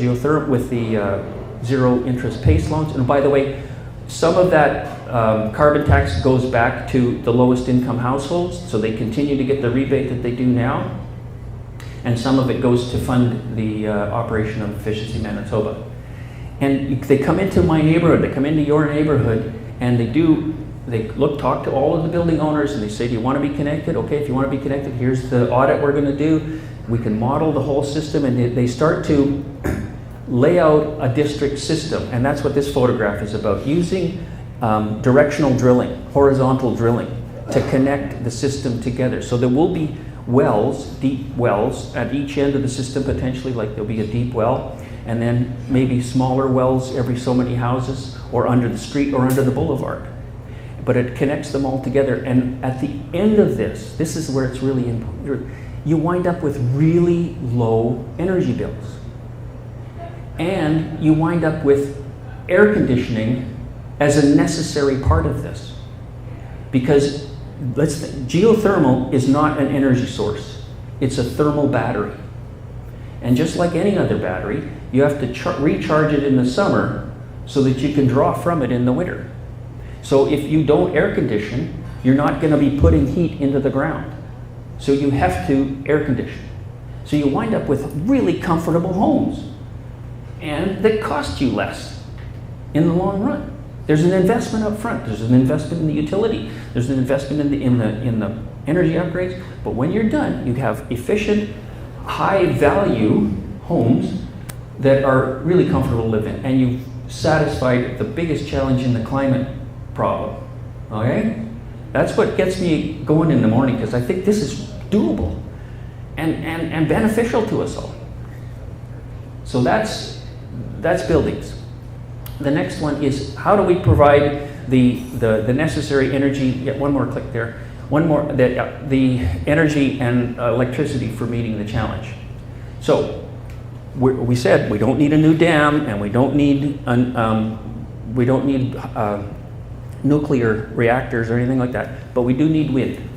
zero interest PACE loans. And by the way, some of that carbon tax goes back to the lowest income households, so they continue to get the rebate that they do now. and some of it goes to fund the operation of Efficiency Manitoba. And they come into my neighborhood, they come into your neighborhood, and they talk to all of the building owners, and they say, do you want to be connected? Okay, if you want to be connected, here's the audit we're going to do. We can model the whole system, and they start to lay out a district system, and that's what this photograph is about, using directional drilling, horizontal drilling, to connect the system together. So there will be wells, deep wells, at each end of the system potentially, like there'll be a deep well, and then maybe smaller wells every so many houses, or under the street, or under the boulevard. But it connects them all together, and at the end of this is where it's really important. You wind up with really low energy bills. And you wind up with air conditioning as a necessary part of this. Because geothermal is not an energy source. It's a thermal battery. And just like any other battery, you have to recharge it in the summer so that you can draw from it in the winter. So if you don't air condition, you're not going to be putting heat into the ground. So you have to air condition. So you wind up with really comfortable homes. And that cost you less in the long run. There's an investment up front. There's an investment in the utility. There's an investment in the energy upgrades. But when you're done, you have efficient, high-value homes that are really comfortable to live in, and you've satisfied the biggest challenge in the climate problem. Okay, that's what gets me going in the morning, because I think this is doable and beneficial to us all. So that's buildings. The next one is, how do we provide the necessary energy? Yeah, one more click there. One more, the energy and electricity for meeting the challenge. So we said we don't need a new dam, and we don't need nuclear reactors or anything like that, but we do need wind.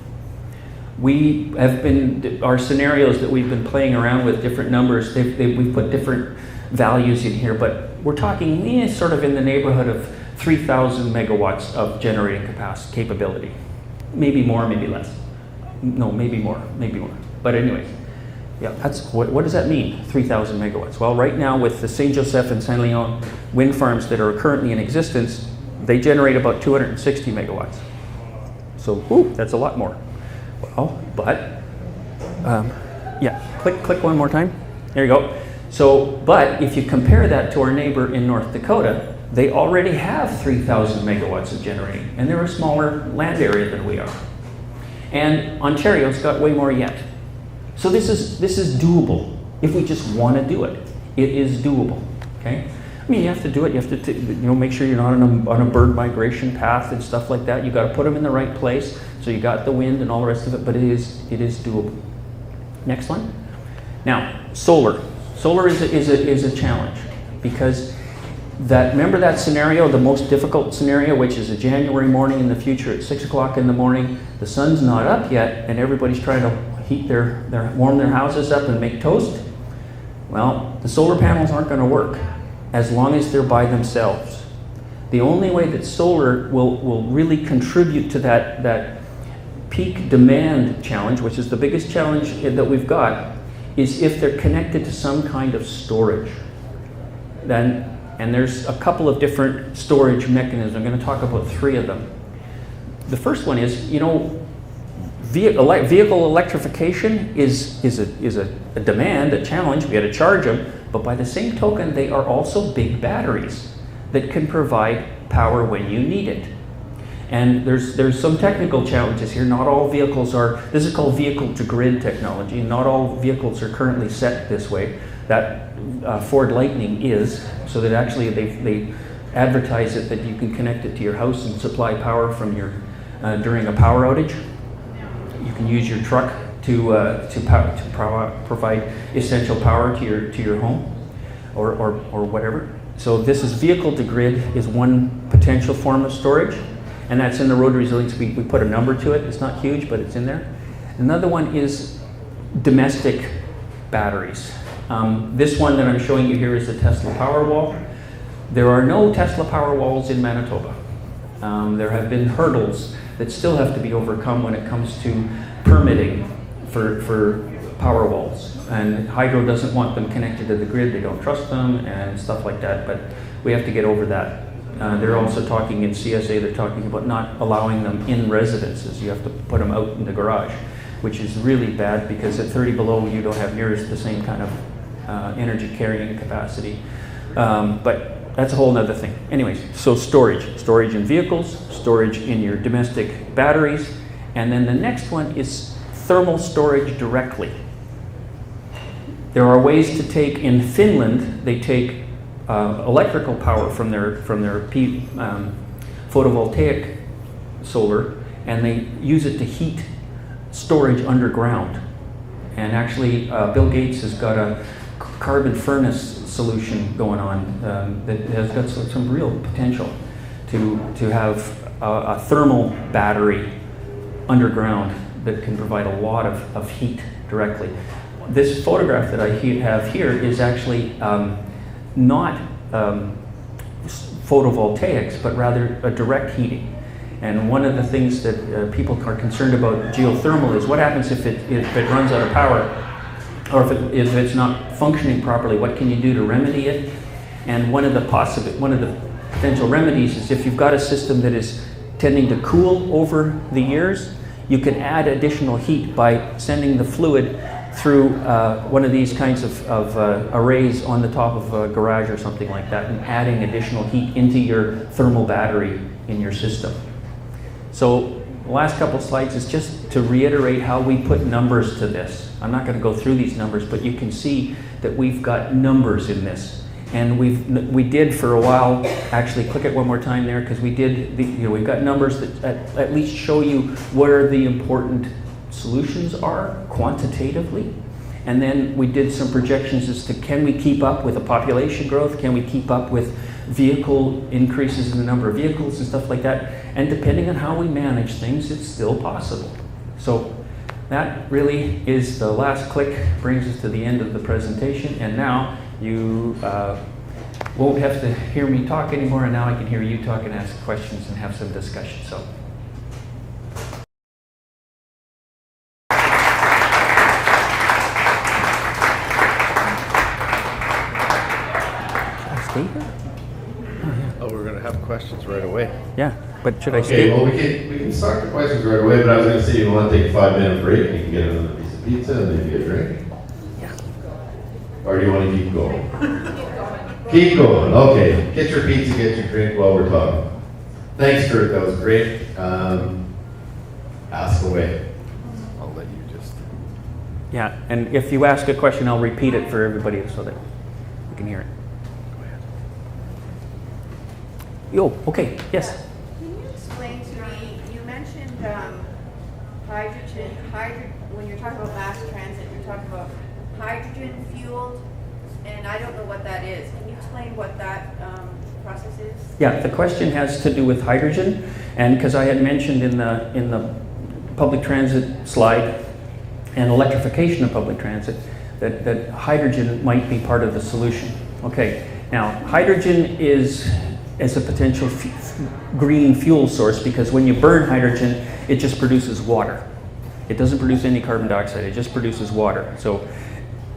We have been, our scenarios that we've been playing around with, different numbers, we've put different values in here, but we're talking sort of in the neighborhood of 3,000 megawatts of generating capability. Maybe more, maybe less. No, maybe more. But anyways, yeah, that's what does that mean, 3,000 megawatts? Well, right now with the Saint Joseph and Saint Leon wind farms that are currently in existence, they generate about 260 megawatts. So, that's a lot more. Well, but, yeah, click one more time. There you go. So, but if you compare that to our neighbor in North Dakota, they already have 3,000 megawatts of generating, and they're a smaller land area than we are. And Ontario's got way more yet. So this is doable if we just want to do it. It is doable. Okay. I mean, you have to do it. You have to make sure you're not on a bird migration path and stuff like that. You got to put them in the right place. So you got the wind and all the rest of it, but it is doable. Next one. Now, solar. Solar is a challenge, because remember that scenario, the most difficult scenario, which is a January morning in the future at 6 o'clock in the morning. The sun's not up yet, and everybody's trying to warm their houses up and make toast. Well, the solar panels aren't going to work as long as they're by themselves. The only way that solar will really contribute to that peak demand challenge, which is the biggest challenge that we've got, is if they're connected to some kind of storage. And there's a couple of different storage mechanisms. I'm going to talk about 3 of them. The first one is, vehicle electrification is a demand, a challenge. We got to charge them, but by the same token, they are also big batteries that can provide power when you need it. And there's some technical challenges here. Not all vehicles are. This is called vehicle-to-grid technology. Not all vehicles are currently set this way. That Ford Lightning is, so that actually they advertise it that you can connect it to your house and supply power from during a power outage. You can use your truck to provide essential power to your home or whatever. So this is vehicle-to-grid is one potential form of storage. And that's in the road resilience. We put a number to it. It's not huge, but it's in there. Another one is domestic batteries. This one that I'm showing you here is the Tesla Powerwall. There are no Tesla Powerwalls in Manitoba. There have been hurdles that still have to be overcome when it comes to permitting for power walls, and hydro doesn't want them connected to the grid. They don't trust them and stuff like that, but we have to get over that. They're also talking in CSA, they're talking about not allowing them in residences. You have to put them out in the garage, which is really bad because at 30 below you don't have near the same kind of energy carrying capacity. But that's a whole other thing. Anyways, so storage in vehicles, storage in your domestic batteries, and then the next one is thermal storage directly. There are ways to take, in Finland, they take electrical power from their photovoltaic solar, and they use it to heat storage underground. And actually, Bill Gates has got a carbon furnace solution going on that has got some real potential to have a thermal battery underground that can provide a lot of heat directly. This photograph that I have here is actually not photovoltaics, but rather a direct heating. And one of the things that people are concerned about geothermal is what happens if it runs out of power, or if it's not functioning properly. What can you do to remedy it? And one of the potential remedies is if you've got a system that is tending to cool over the years, you can add additional heat by sending the fluid through one of these kinds of arrays on the top of a garage or something like that, and adding additional heat into your thermal battery in your system. So the last couple slides is just to reiterate how we put numbers to this. I'm not going to go through these numbers, but you can see that we've got numbers in this. And we did for a while, actually click it one more time there, because we've got numbers that at least show you where the important solutions are quantitatively. And then we did some projections as to, can we keep up with the population growth? Can we keep up with vehicle increases in the number of vehicles and stuff like that? And depending on how we manage things, it's still possible. So that really is the last click, brings us to the end of the presentation. And now you won't have to hear me talk anymore, and now I can hear you talk and ask questions and have some discussion. So. Oh, we're going to have questions right away. Yeah, but should I Okay, stay? well, we can start the questions right away, but I was going to say, you want to take a 5-minute break, you can get another piece of pizza and maybe a drink? Yeah. Or do you want to keep going? Keep going, okay. Get your pizza, get your drink while we're talking. Thanks, Curt, that was great. Ask away. I'll let you just... Yeah, and if you ask a question, I'll repeat it for everybody so that we can hear it. Yo, okay, yes. Can you explain to me, you mentioned hydrogen, when you're talking about mass transit, you're talking about hydrogen fueled, and I don't know what that is. Can you explain what that process is? Yeah, the question has to do with hydrogen, and because I had mentioned in the public transit slide and electrification of public transit that hydrogen might be part of the solution. Okay, now hydrogen is a potential green fuel source, because when you burn hydrogen, it just produces water. It doesn't produce any carbon dioxide, it just produces water. So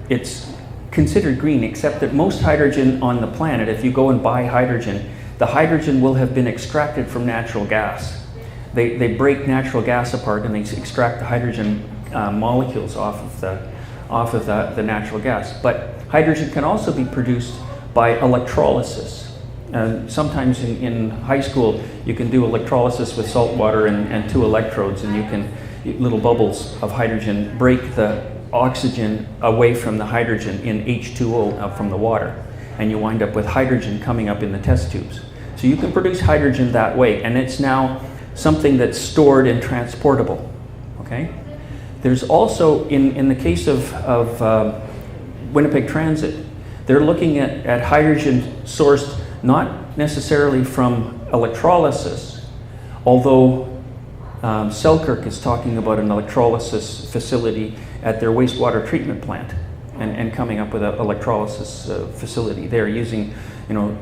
it's considered green, except that most hydrogen on the planet, if you go and buy hydrogen, the hydrogen will have been extracted from natural gas. They break natural gas apart and they extract the hydrogen molecules off of the natural gas. But hydrogen can also be produced by electrolysis. Sometimes in high school, you can do electrolysis with salt water and 2 electrodes, and you can, little bubbles of hydrogen break the oxygen away from the hydrogen in H2O from the water, and you wind up with hydrogen coming up in the test tubes. So you can produce hydrogen that way, and it's now something that's stored and transportable. Okay? There's also, in the case of Winnipeg Transit, they're looking at hydrogen sourced not necessarily from electrolysis, although Selkirk is talking about an electrolysis facility at their wastewater treatment plant, and coming up with an electrolysis facility there, using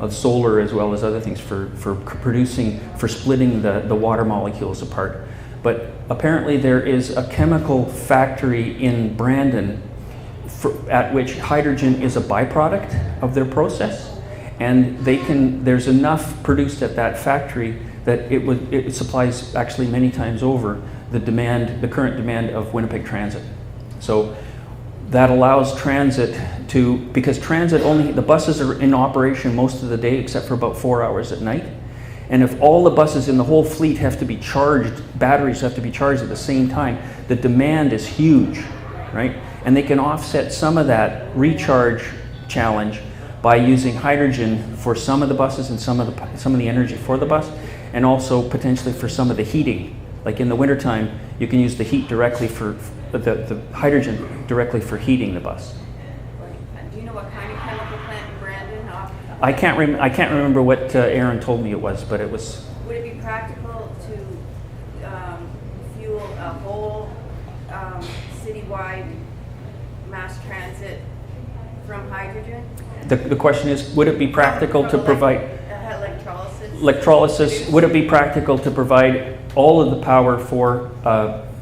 solar as well as other things for splitting the water molecules apart. but apparently there is a chemical factory in Brandon at which hydrogen is a byproduct of their process, and there's enough produced at that factory that it supplies actually many times over the current demand of Winnipeg Transit. So that allows transit because transit the buses are in operation most of the day except for about 4 hours at night. And if all the buses in the whole fleet have to be charged, batteries have to be charged at the same time, the demand is huge, right? And they can offset some of that recharge challenge by using hydrogen for some of the buses and some of the energy for the bus, and also potentially for some of the heating. Like in the wintertime, you can use the heat directly for the hydrogen directly for heating the bus. Do you know what kind of chemical plant in Brandon? I can't remember what Aaron told me it was, but it was. Would it be practical to fuel a whole citywide mass transit from hydrogen? The question is, would it be practical to provide electrolysis? Electrolysis? Would it be practical to provide all of the power for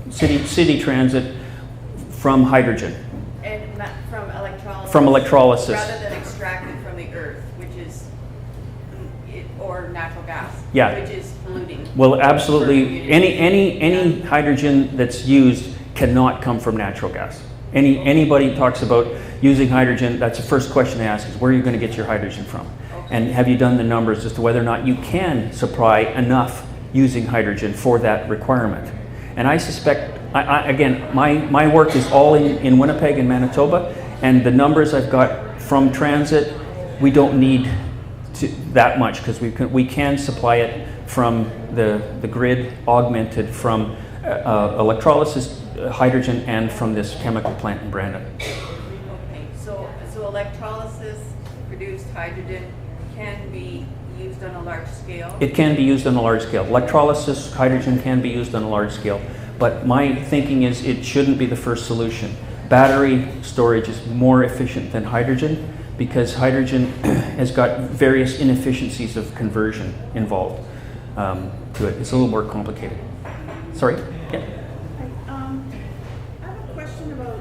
city transit from hydrogen? And from electrolysis? From electrolysis. Rather than extracted from the earth, which is, or natural gas, Yeah. which is polluting. Well, absolutely. Any hydrogen that's used cannot come from natural gas. Anybody talks about using hydrogen, that's the first question they ask is, where are you going to get your hydrogen from? Okay. And have you done the numbers as to whether or not you can supply enough using hydrogen for that requirement? And I suspect, again, my work is all in Winnipeg and Manitoba, and the numbers I've got from transit, we don't need that much because we can supply it from the grid, augmented from electrolysis, hydrogen, and from this chemical plant in Brandon. Okay, so electrolysis produced hydrogen can be used on a large scale? It can be used on a large scale. Electrolysis, hydrogen can be used on a large scale. But my thinking is it shouldn't be the first solution. Battery storage is more efficient than hydrogen because hydrogen has got various inefficiencies of conversion involved to it. It's a little more complicated. Sorry? Yeah. I have a question about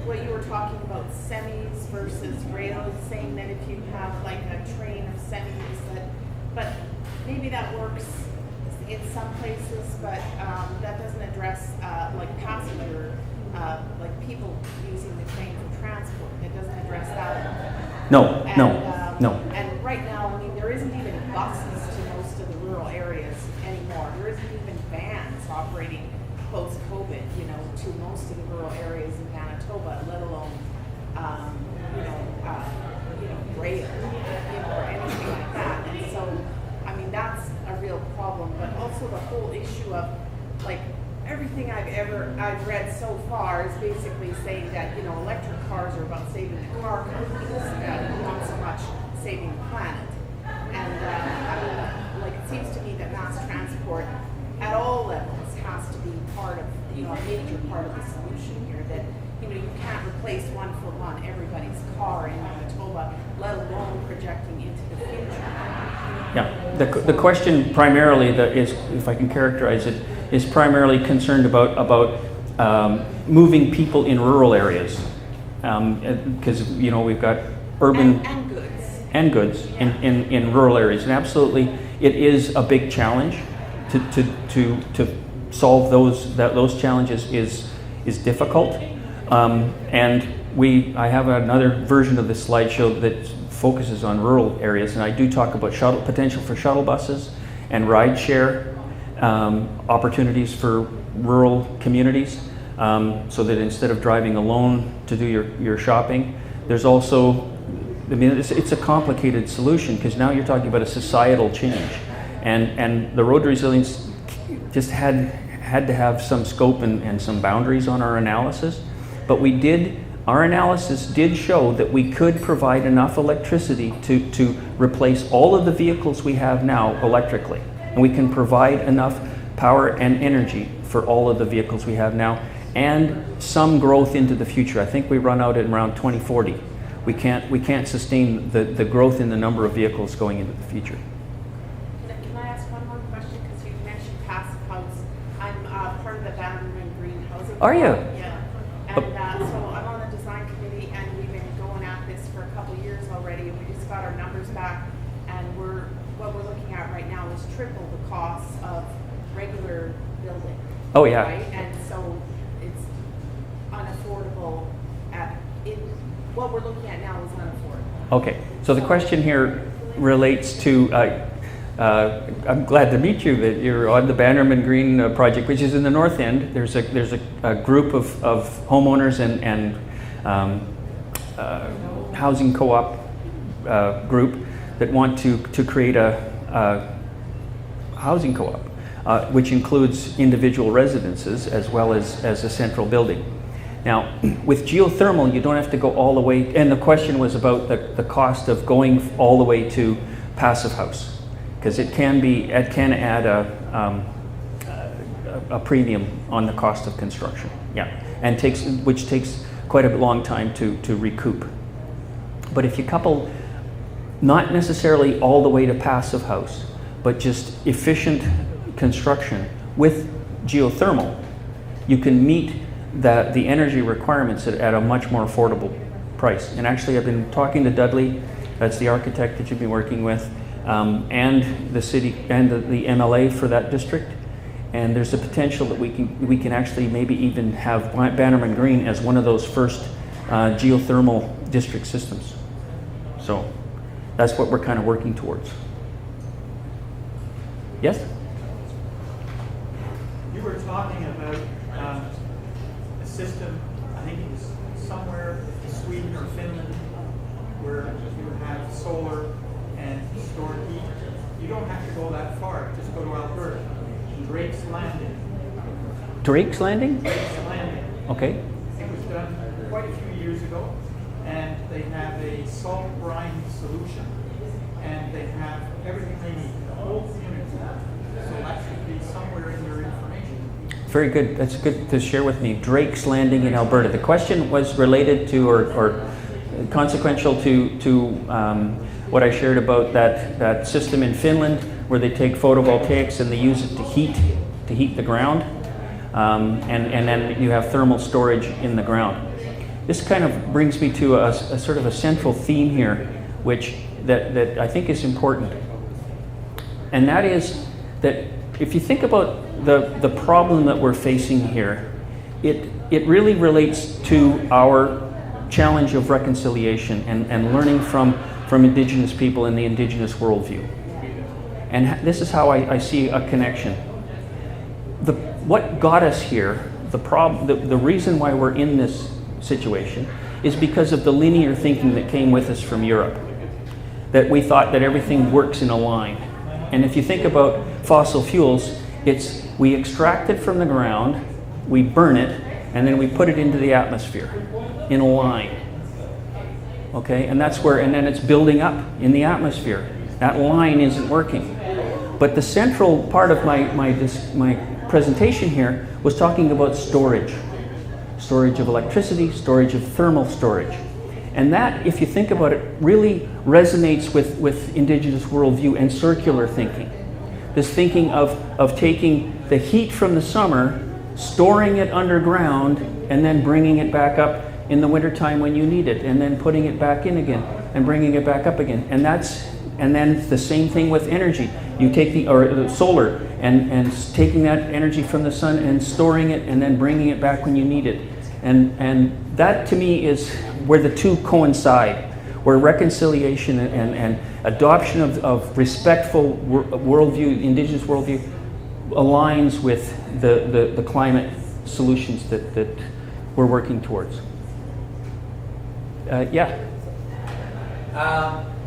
what you were talking about, semis versus rails, saying that if you have like a train of semis, but maybe that works in some places, but that doesn't address like passenger, like people using the train for transport. It doesn't address that. No. And right now, I mean, there isn't even buses to most of the rural areas anymore. There isn't even vans operating post-COVID, to most of the rural areas in Manitoba, let alone, rail, or anything like that. And so, I mean, that's a real problem. But also the whole issue of, like, everything I've read so far is basically saying that, electric cars are about saving the car companies, not so much saving the planet. And, I mean, it seems to me that mass transport at all levels has to be part of, a major part of the solution here, that, you can't replace one for one everybody's car in Manitoba, let alone projecting into the future. Yeah. The question primarily is, if I can characterize it, is primarily concerned about moving people in rural areas, because we've got urban and goods in rural areas, and absolutely it is a big challenge to solve those challenges is difficult, and I have another version of this slideshow that focuses on rural areas, and I do talk about potential for shuttle buses and ride share opportunities for rural communities, so that instead of driving alone to do your shopping, there's also, I mean, it's a complicated solution because now you're talking about a societal change, and the road resilience just had to have some scope and some boundaries on our analysis, but our analysis did show that we could provide enough electricity to replace all of the vehicles we have now electrically, and we can provide enough power and energy for all of the vehicles we have now, and some growth into the future. I think we run out at around 2040. We can't sustain the growth in the number of vehicles going into the future. Can I ask one more question? Because you mentioned passive house. I'm Are you? Yeah. And so I'm on the design committee, and we've been going at this for a couple of years already, and we just got our numbers back, and what we're looking at right now is triple the cost of regular building. Oh, yeah. Right? And so it's unaffordable what we're looking at now is unaffordable. Okay, so the question here relates to, I'm glad to meet you, that you're on the Bannerman Green project, which is in the north end. There's a group of homeowners and housing co-op group that want to create a housing co-op, which includes individual residences as well as a central building. Now, with geothermal, you don't have to go all the way, and the question was about the cost of going all the way to passive house, because it can add a premium on the cost of construction. Yeah, and which takes quite a long time to recoup. But if you couple not necessarily all the way to passive house, but just efficient construction with geothermal, you can meet the energy requirements at a much more affordable price. And actually, I've been talking to Dudley, that's the architect that you've been working with, and the city and the MLA for that district. And there's a potential that we can actually maybe even have Bannerman Green as one of those first geothermal district systems. So that's what we're kind of working towards. Yes? You were talking about a system, I think it was somewhere in Sweden or Finland, where you have solar and stored heat. You don't have to go that far, just go to Alberta. Drake's Landing. Drake's Landing? Drake's Landing. Okay. It was done quite a few years ago, and they have a salt brine solution, and they have everything they need, the whole community. So that should be somewhere in your information. Very good. That's good to share with me. Drake's Landing in Alberta. The question was related to or consequential to what I shared about that system in Finland, where they take photovoltaics and they use it to heat the ground, and then you have thermal storage in the ground. This kind of brings me to a sort of a central theme here, which that I think is important, and that is that if you think about the problem that we're facing here, it really relates to our challenge of reconciliation and learning from Indigenous people and the Indigenous worldview. And this is how I see a connection. What got us here, the reason why we're in this situation, is because of the linear thinking that came with us from Europe. That we thought that everything works in a line. And if you think about fossil fuels, we extract it from the ground, we burn it, and then we put it into the atmosphere in a line. Okay, and then it's building up in the atmosphere. That line isn't working. But the central part of my presentation here was talking about storage. Storage of electricity, storage of thermal storage. And that, if you think about it, really resonates with Indigenous worldview and circular thinking. This thinking of taking the heat from the summer, storing it underground, and then bringing it back up in the wintertime when you need it, and then putting it back in again, and bringing it back up again. And then the same thing with energy. You take the solar, and taking that energy from the sun and storing it, and then bringing it back when you need it. And that, to me, is where the two coincide, where reconciliation and adoption of respectful worldview, Indigenous worldview, aligns with the climate solutions that we're working towards. Yeah.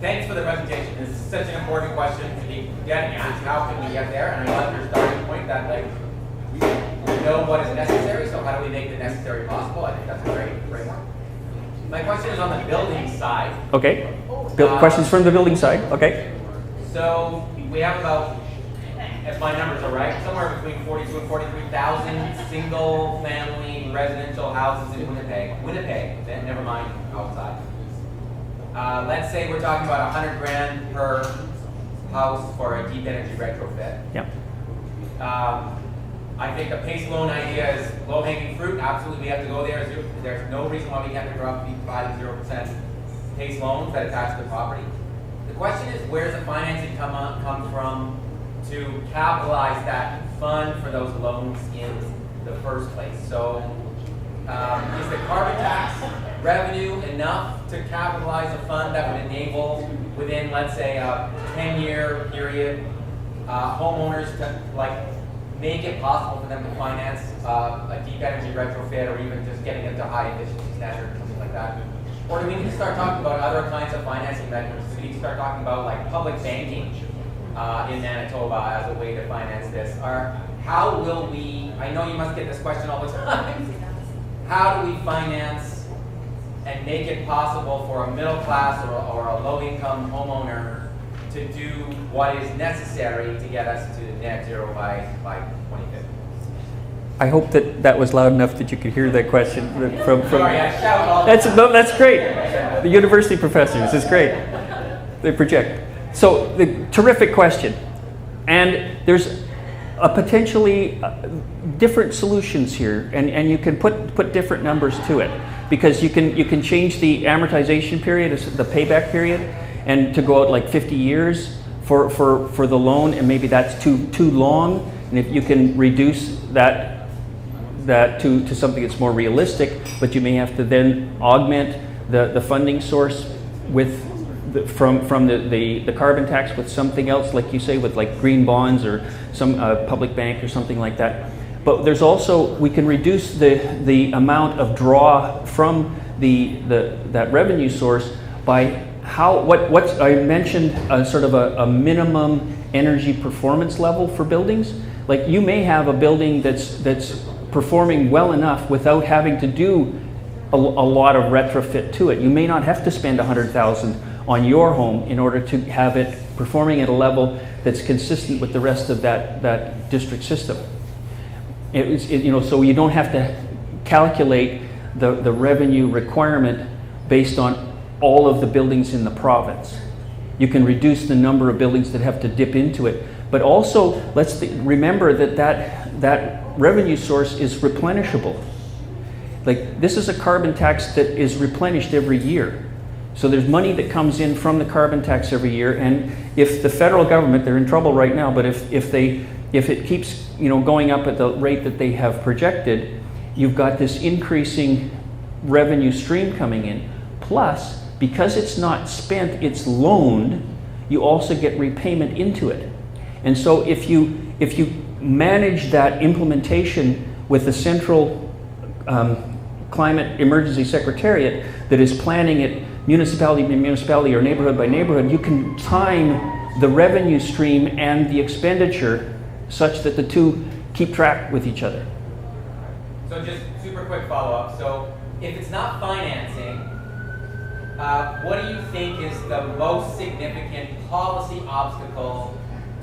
Thanks for the presentation. This is such an important question to be getting at. How can we get there? And I love your starting point that we know what is necessary, so how do we make the necessary possible? I think that's a great framework. My question is on the building side. Okay. Questions from the building side. Okay. So we have about, if my numbers are right, somewhere between 42 and 43,000 single-family residential houses in Winnipeg. Then never mind outside. Let's say we're talking about $100,000 per house for a deep energy retrofit. Yeah. I think the PACE loan idea is low-hanging fruit. Absolutely, we have to go there. There's no reason why we have to be providing 0% PACE loans that attach to the property. The question is, where's the financing come from to capitalize that fund for those loans in the first place? So, is the carbon tax revenue enough to capitalize a fund that would enable, within, let's say, a 10-year period, homeowners to make it possible for them to finance a deep energy retrofit, or even just getting it to high efficiency standard, something like that? Or do we need to start talking about other kinds of financing mechanisms? Do we need to start talking about public banking in Manitoba as a way to finance this? Or how will we, I know you must get this question all the time, how do we finance and make it possible for a middle class or a low income homeowner to do what is necessary to get us to net zero by 2050? I hope that was loud enough that you could hear that question from. Sorry, I shout all the time. That's great. The university professors, it's great. They project. So, the terrific question. And there's a potentially different solutions here, and you can put different numbers to it, because you can change the amortization period, the payback period, and to go out 50 years for the loan, and maybe that's too long, and if you can reduce that to something that's more realistic, but you may have to then augment the funding source with from the carbon tax with something else, like you say, with green bonds or some public bank or something like that. But there's also, we can reduce the amount of draw from that revenue source by what I mentioned, sort of a minimum energy performance level for buildings. Like, you may have a building that's performing well enough without having to do a lot of retrofit to it. You may not have to spend $100,000 on your home in order to have it performing at a level that's consistent with the rest of that district system. So you don't have to calculate the revenue requirement based on all of the buildings in the province. You can reduce the number of buildings that have to dip into it. But also, let's remember that revenue source is replenishable. Like, this is a carbon tax that is replenished every year. So there's money that comes in from the carbon tax every year, and if the federal government, they're in trouble right now, but if it keeps going up at the rate that they have projected, you've got this increasing revenue stream coming in. Plus, because it's not spent, it's loaned, you also get repayment into it. And so if you manage that implementation with the central climate emergency secretariat that is planning it municipality by municipality or neighborhood by neighborhood, you can time the revenue stream and the expenditure such that the two keep track with each other. So just super quick follow-up. So if it's not financing, what do you think is the most significant policy obstacle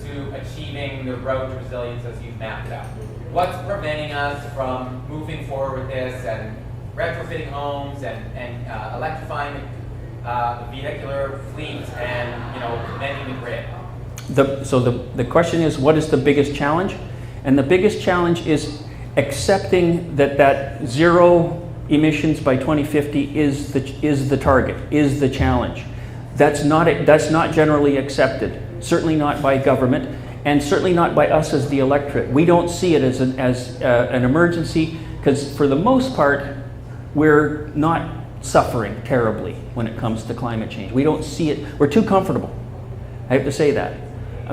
to achieving the road to resilience as you've mapped out? What's preventing us from moving forward with this and retrofitting homes and electrifying the vehicular fleet and mending the grid? So the question is, what is the biggest challenge? And the biggest challenge is accepting that zero emissions by 2050 is the target, is the challenge. That's not generally accepted. Certainly not by government, and certainly not by us as the electorate. We don't see it as an emergency, because for the most part, we're not suffering terribly when it comes to climate change. We don't see it. We're too comfortable. I have to say that.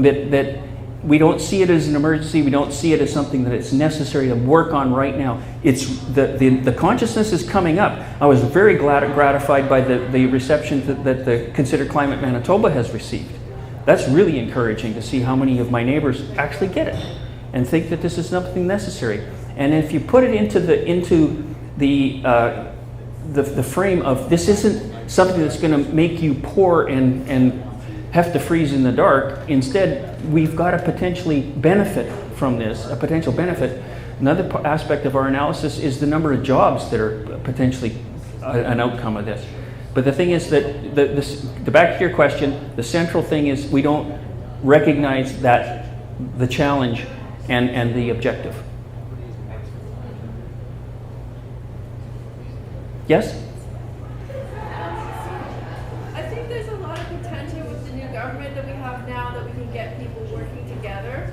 That we don't see it as an emergency. We don't see it as something that it's necessary to work on right now. It's the consciousness is coming up. I was very gratified by the reception that the Consider Climate Manitoba has received. That's really encouraging to see how many of my neighbors actually get it and think that this is something necessary. And if you put it into the frame of, this isn't something that's going to make you poor and have to freeze in the dark. Instead, we've got to potentially benefit from this, a potential benefit. Another aspect of our analysis is the number of jobs that are potentially an outcome of this. But the thing is that, the back to your question, the central thing is we don't recognize that the challenge and the objective. Yes? I think there's a lot of potential with the new government that we have now that we can get people working together.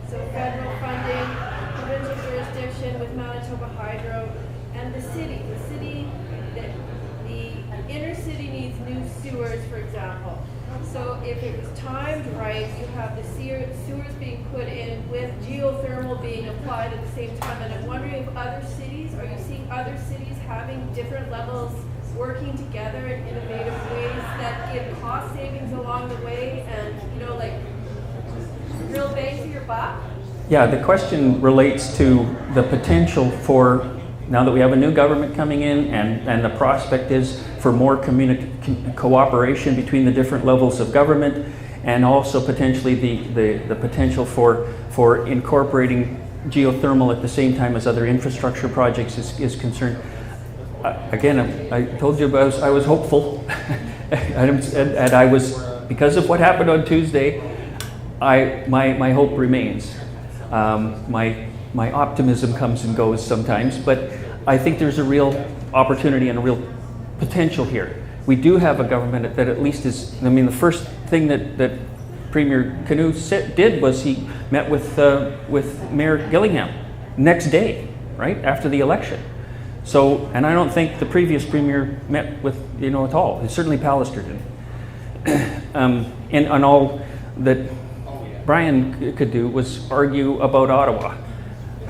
So federal funding, provincial jurisdiction with Manitoba Hydro, and the city. The inner city needs new sewers, for example. So if it was timed right, you have the sewers being put in with geothermal being applied at the same time. And I'm wondering if other cities, are you seeing other cities having different levels working together in innovative ways that give cost savings along the way and, like real bang for your buck? Yeah, the question relates to the potential for, now that we have a new government coming in and the prospect is for more cooperation between the different levels of government, and also potentially the potential for incorporating geothermal at the same time as other infrastructure projects is concerned. Again, I told you I was hopeful, and I was, because of what happened on Tuesday, my hope remains. My optimism comes and goes sometimes, but I think there's a real opportunity and a real potential here. We do have a government that at least is, the first thing that Premier Canoe did was he met with Mayor Gillingham next day, right, after the election. So, and I don't think the previous Premier met with, at all. Certainly Pallister didn't. And all that Brian could do was argue about Ottawa.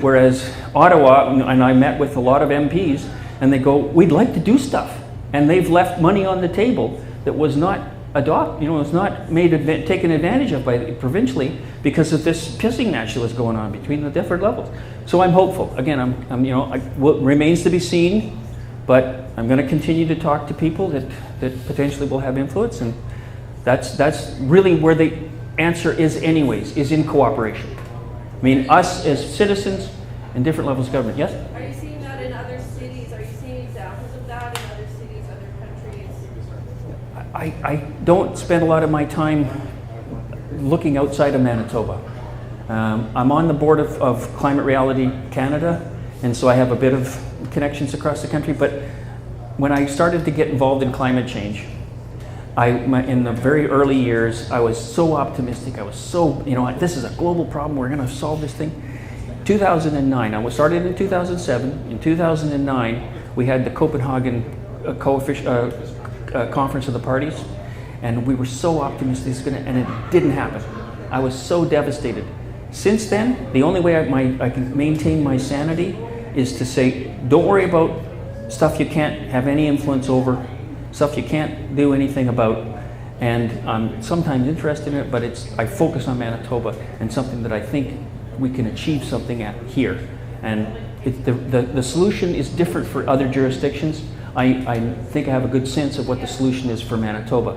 Whereas Ottawa, and I met with a lot of MPs, and they go, we'd like to do stuff. And they've left money on the table that was not was not taken advantage of provincially because of this pissing match that was going on between the different levels. So I'm hopeful. Again, remains to be seen, but I'm going to continue to talk to people that potentially will have influence, and that's really where the answer is anyways, is in cooperation. Us as citizens and different levels of government. Yes? Are you seeing that in other cities? Are you seeing examples of that in other cities, other countries? I don't spend a lot of my time looking outside of Manitoba. I'm on the board of Climate Reality Canada, and so I have a bit of connections across the country, but when I started to get involved in climate change, in the very early years, I was so optimistic. I was so, this is a global problem. We're going to solve this thing. 2009, I started in 2007. In 2009, we had the Copenhagen Conference of the Parties, and we were so optimistic, and it didn't happen. I was so devastated. Since then, the only way I can maintain my sanity is to say, don't worry about stuff you can't have any influence over, stuff you can't do anything about, and I'm sometimes interested in it, but I focus on Manitoba and something that I think we can achieve something at here. And the solution is different for other jurisdictions. I think I have a good sense of what the solution is for Manitoba,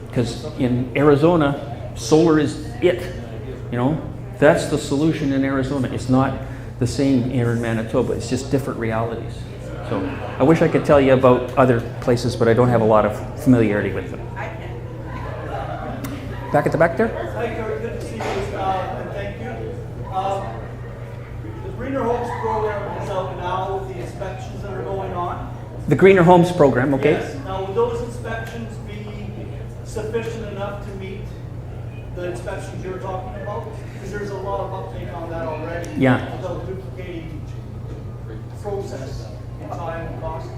because in Arizona, solar is it. That's the solution in Arizona. It's not the same here in Manitoba. It's just different realities. So I wish I could tell you about other places, but I don't have a lot of familiarity with them. Back at the back there? Hi, Curt. Good to see you, and thank you. The Greener Homes program is out now with the inspections that are going on. The Greener Homes program, okay? Yes. Now, would those inspections be sufficient enough to meet the inspections you're talking about? Because there's a lot of uptake on that already. Yeah. Without duplicating the process in time and cost.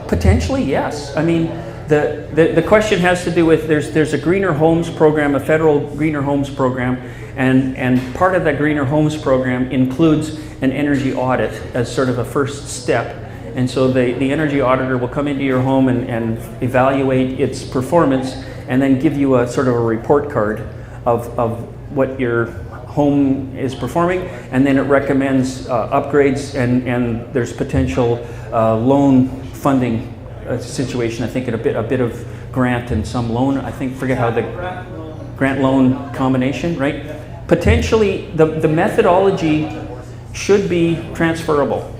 Potentially, yes. The question has to do with there's a Greener Homes program, a federal Greener Homes program, and part of that Greener Homes program includes an energy audit as sort of a first step. And so the energy auditor will come into your home and evaluate its performance, and then give you a sort of a report card of what your home is performing, and then it recommends upgrades, and there's potential loan funding situation. I think a bit of grant and some loan. I think forget how the grant loan combination, right? Potentially the methodology should be transferable.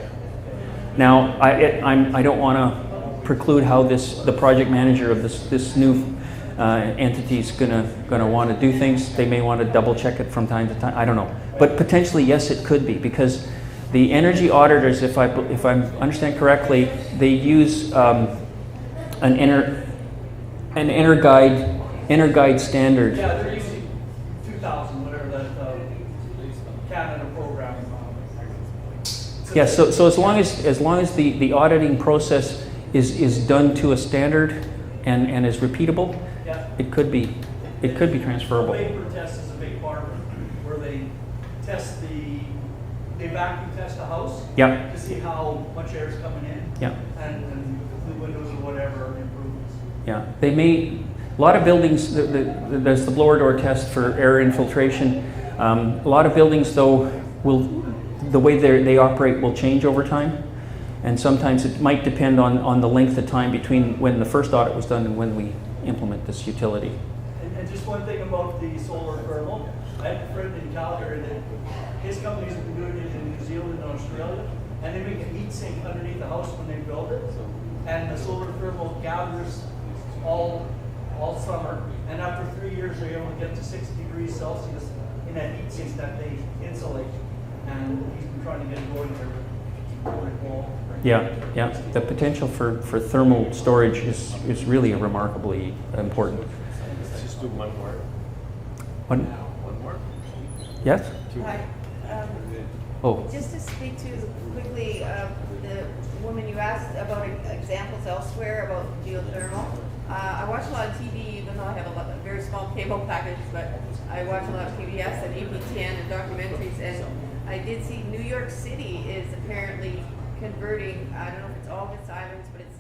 Now I don't want to preclude how the project manager of this new entity is gonna want to do things. They may want to double check it from time to time. I don't know, but potentially yes, it could be, because The energy auditors, if I understand correctly, they use an inner guide standard. Yeah, they're using 2000, whatever that Canada program. Yeah, so as long as the auditing process is done to a standard and is repeatable, Yeah. it could be transferable. Vapor test is a big part of it, where they test they vacuum test the house. Yeah. To see how much air is coming in. Yeah. And the windows or whatever improvements. Yeah, they may, a lot of buildings, there's the blower door test for air infiltration. A lot of buildings though the way they operate will change over time. And sometimes it might depend on the length of time between when the first audit was done and when we implement this utility. And just one thing about the solar thermal, I have a friend in Calgary that his company's been doing it in New Zealand and Australia, and they make a heat sink underneath the house when they build it, and the solar thermal gathers all summer, and after 3 years they're able to get to 60 degrees Celsius in that heat sink that they insulate, and he's been trying to get it going there. Yeah, the potential for thermal storage is really remarkably important. Let's just do one more. One more? Yes? Hi. Oh, Just to speak to quickly, the woman you asked about examples elsewhere about geothermal. I watch a lot of TV, even though I have a very small cable package, but I watch a lot of PBS and APTN and documentaries, and I did see New York City is apparently converting, I don't know if it's all of its islands, but it's